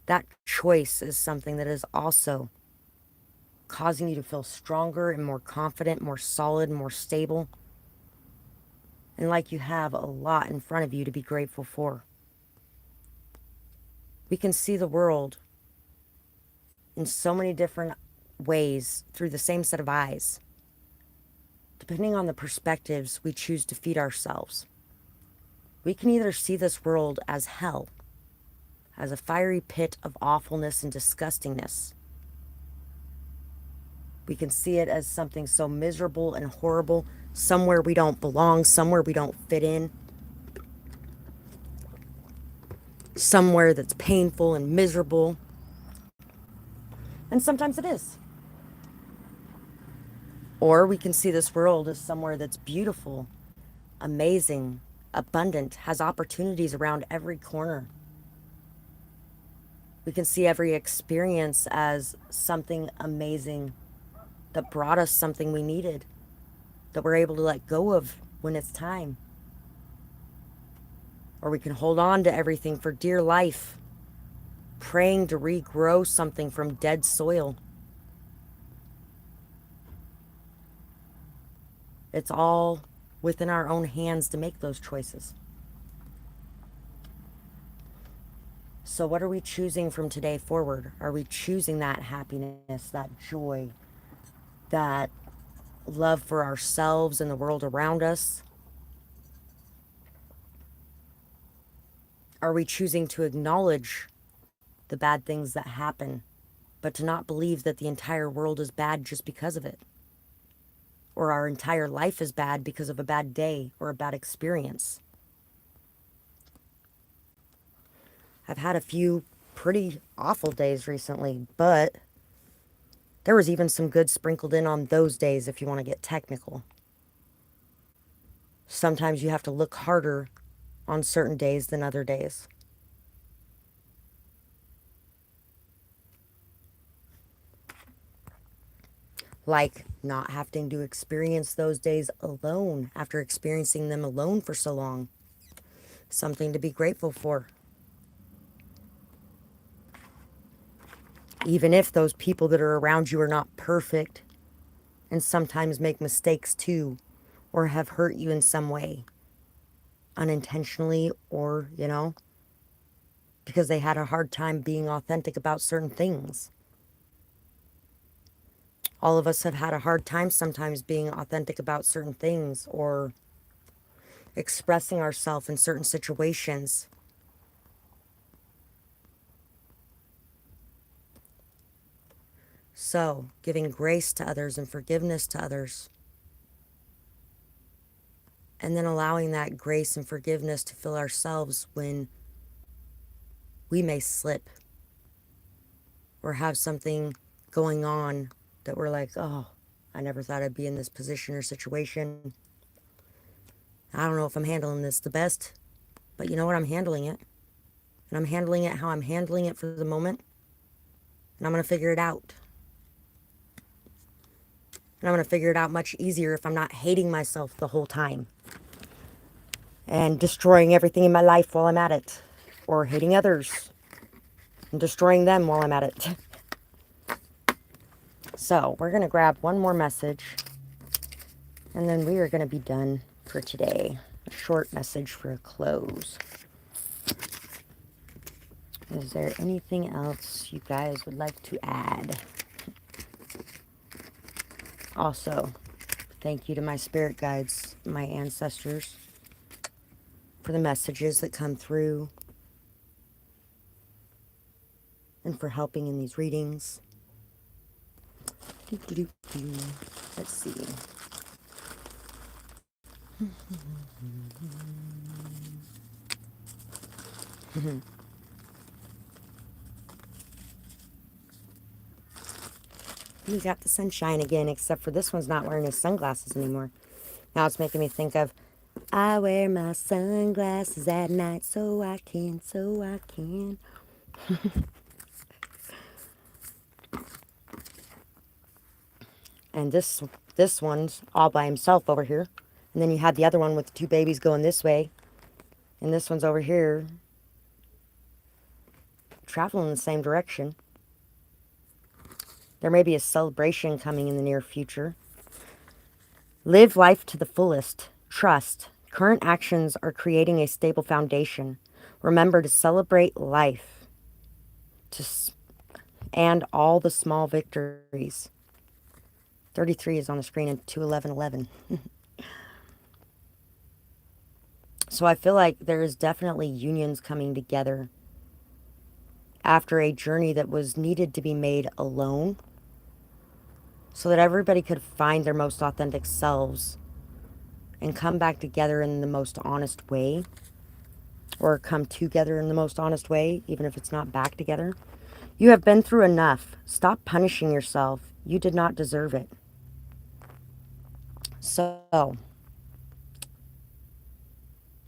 that choice is something that is also causing you to feel stronger and more confident, more solid, more stable, and like you have a lot in front of you to be grateful for. We can see the world in so many different ways through the same set of eyes, depending on the perspectives we choose to feed ourselves. We can either see this world as hell, as a fiery pit of awfulness and disgustingness. We can see it as something so miserable and horrible, somewhere we don't belong, somewhere we don't fit in, somewhere that's painful and miserable. And sometimes it is. Or we can see this world as somewhere that's beautiful, amazing, abundant, has opportunities around every corner. We can see every experience as something amazing that brought us something we needed, that we're able to let go of when it's time. Or we can hold on to everything for dear life, praying to regrow something from dead soil. It's all within our own hands to make those choices. So what are we choosing from today forward? Are we choosing that happiness, that joy, that love for ourselves and the world around us? Are we choosing to acknowledge the bad things that happen, but to not believe that the entire world is bad just because of it? Or our entire life is bad because of a bad day or a bad experience? I've had a few pretty awful days recently, but there was even some good sprinkled in on those days if you want to get technical. Sometimes you have to look harder on certain days than other days. Like not having to experience those days alone after experiencing them alone for so long. Something to be grateful for. Even if those people that are around you are not perfect and sometimes make mistakes too, or have hurt you in some way, unintentionally, or, because they had a hard time being authentic about certain things. All of us have had a hard time sometimes being authentic about certain things or expressing ourselves in certain situations. So, giving grace to others and forgiveness to others. And then allowing that grace and forgiveness to fill ourselves when we may slip or have something going on that we're like, oh, I never thought I'd be in this position or situation. I don't know if I'm handling this the best, but you know what? I'm handling it. And I'm handling it how I'm handling it for the moment. And I'm going to figure it out. And I'm going to figure it out much easier if I'm not hating myself the whole time and destroying everything in my life while I'm at it, or hating others and destroying them while I'm at it. So we're going to grab one more message, and then we are going to be done for today. A short message for a close. Is there anything else you guys would like to add? Also, thank you to my spirit guides, my ancestors, for the messages that come through and for helping in these readings. Let's see. We got the sunshine again, except for this one's not wearing his sunglasses anymore. Now it's making me think of, I wear my sunglasses at night so I can. And this one's all by himself over here. And then you had the other one with the two babies going this way. And this one's over here, traveling in the same direction. There may be a celebration coming in the near future. Live life to the fullest. Trust. Current actions are creating a stable foundation. Remember to celebrate life and all the small victories. 33 is on the screen and 21111. So I feel like there is definitely unions coming together after a journey that was needed to be made alone, so that everybody could find their most authentic selves and come back together in the most honest way, or come together in the most honest way, even if it's not back together. You have been through enough. Stop punishing yourself. You did not deserve it. So,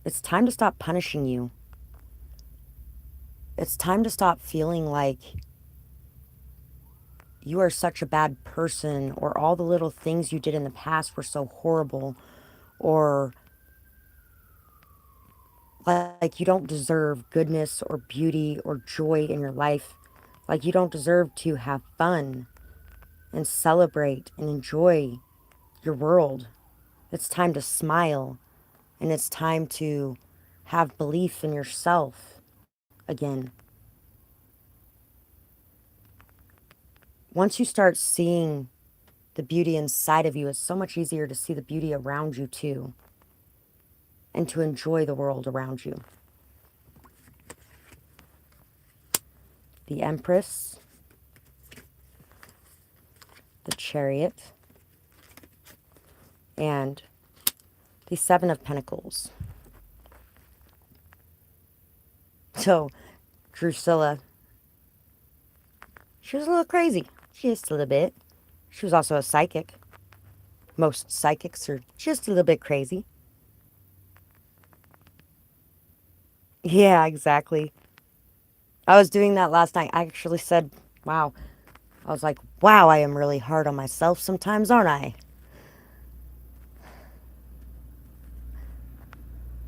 it's time to stop punishing you. It's time to stop feeling like you are such a bad person, or all the little things you did in the past were so horrible, or like you don't deserve goodness or beauty or joy in your life. Like you don't deserve to have fun and celebrate and enjoy your world. It's time to smile, and it's time to have belief in yourself again. Once you start seeing the beauty inside of you, it's so much easier to see the beauty around you too, and to enjoy the world around you. The Empress, the Chariot, and the Seven of Pentacles. So, Drusilla, she was a little crazy. Just a little bit. She was also a psychic. Most psychics are just a little bit crazy. Yeah, exactly. I was doing that last night. I actually said, wow. I was like, wow, I am really hard on myself sometimes, aren't I?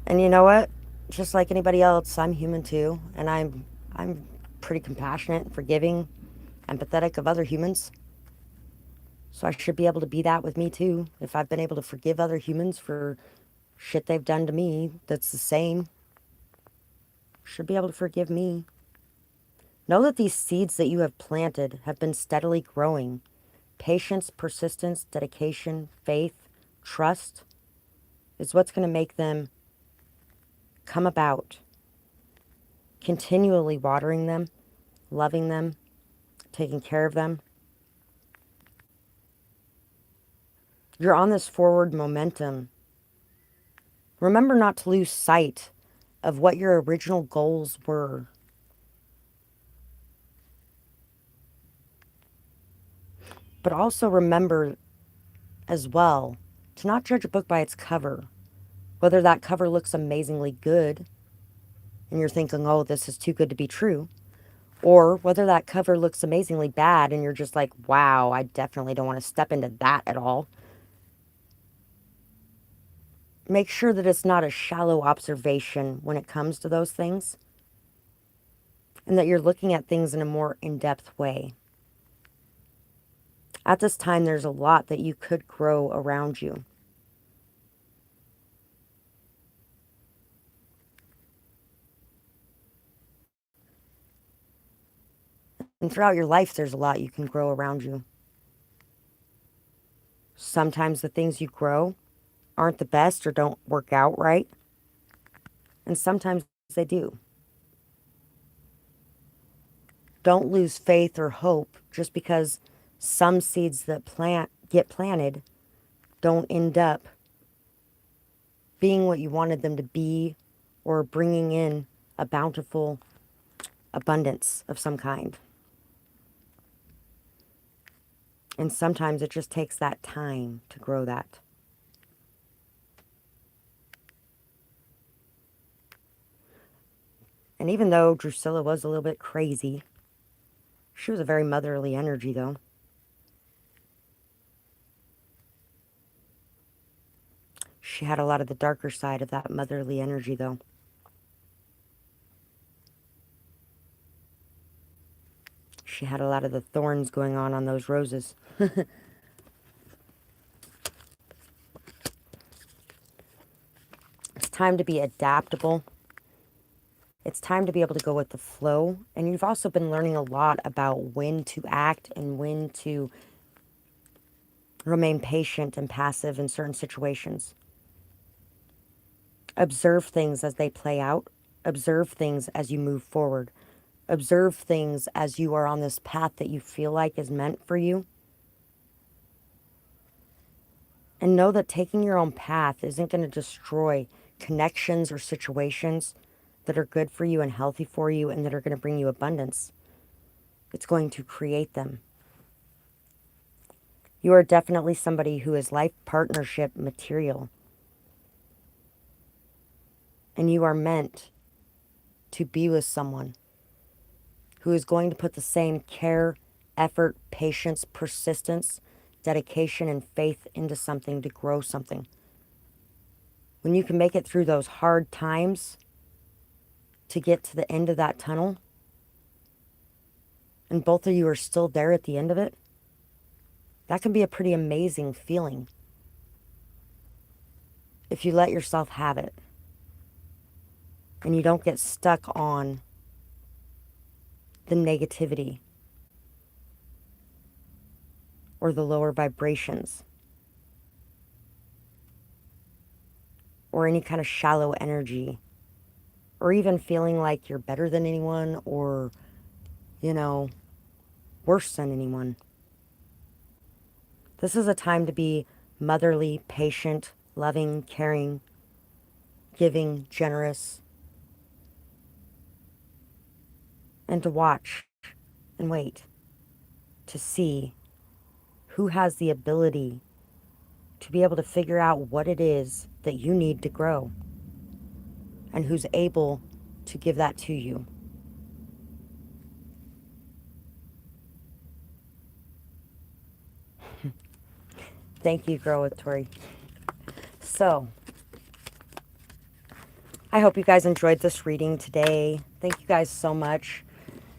And you know what? Just like anybody else, I'm human too. And I'm pretty compassionate, forgiving, empathetic of other humans. So I should be able to be that with me too. If I've been able to forgive other humans for shit they've done to me that's the same, should be able to forgive me. Know that these seeds that you have planted have been steadily growing. Patience, persistence, dedication, faith, trust is what's going to make them come about. Continually watering them, loving them, taking care of them. You're on this forward momentum. Remember not to lose sight of what your original goals were. But also remember as well to not judge a book by its cover. Whether that cover looks amazingly good and you're thinking, oh, this is too good to be true, or whether that cover looks amazingly bad and you're just like, wow, I definitely don't want to step into that at all. Make sure that it's not a shallow observation when it comes to those things, and that you're looking at things in a more in-depth way. At this time, there's a lot that you could grow around you. And throughout your life, there's a lot you can grow around you. Sometimes the things you grow aren't the best or don't work out right. And sometimes they do. Don't lose faith or hope just because some seeds that get planted don't end up being what you wanted them to be or bringing in a bountiful abundance of some kind. And sometimes it just takes that time to grow that. And even though Drusilla was a little bit crazy, she was a very motherly energy, though. She had a lot of the darker side of that motherly energy, though. She had a lot of the thorns going on those roses. It's time to be adaptable. It's time to be able to go with the flow. And you've also been learning a lot about when to act and when to remain patient and passive in certain situations. Observe things as they play out. Observe things as you move forward. Observe things as you are on this path that you feel like is meant for you. And know that taking your own path isn't going to destroy connections or situations that are good for you and healthy for you and that are going to bring you abundance. It's going to create them. You are definitely somebody who is life partnership material. And you are meant to be with someone who is going to put the same care, effort, patience, persistence, dedication, and faith into something to grow something. When you can make it through those hard times to get to the end of that tunnel, and both of you are still there at the end of it, that can be a pretty amazing feeling if you let yourself have it and you don't get stuck on the negativity or the lower vibrations or any kind of shallow energy or even feeling like you're better than anyone or, worse than anyone. This is a time to be motherly, patient, loving, caring, giving, generous, and to watch and wait to see who has the ability to be able to figure out what it is that you need to grow and who's able to give that to you. Thank you, Grow with Tori. So, I hope you guys enjoyed this reading today. Thank you guys so much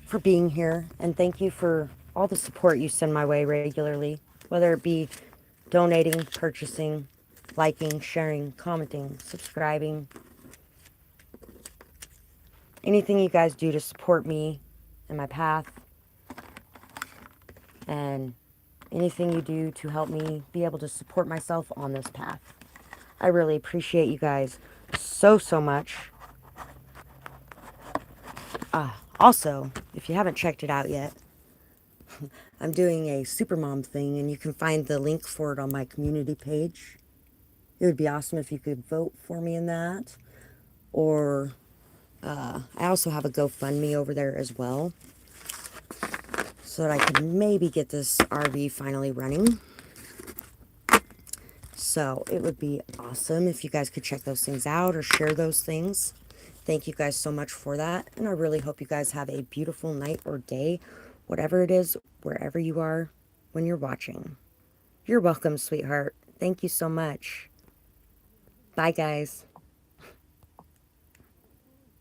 for being here. And thank you for all the support you send my way regularly, whether it be donating, purchasing, liking, sharing, commenting, subscribing. Anything you guys do to support me and my path. And anything you do to help me be able to support myself on this path. I really appreciate you guys so, so much. Also, if you haven't checked it out yet, I'm doing a Supermom thing, and you can find the link for it on my community page. It would be awesome if you could vote for me in that. Or I also have a GoFundMe over there as well, so that I could maybe get this RV finally running. So it would be awesome if you guys could check those things out or share those things. Thank you guys so much for that. And I really hope you guys have a beautiful night or day, whatever it is, wherever you are when you're watching. You're welcome, sweetheart. Thank you so much. Bye, guys.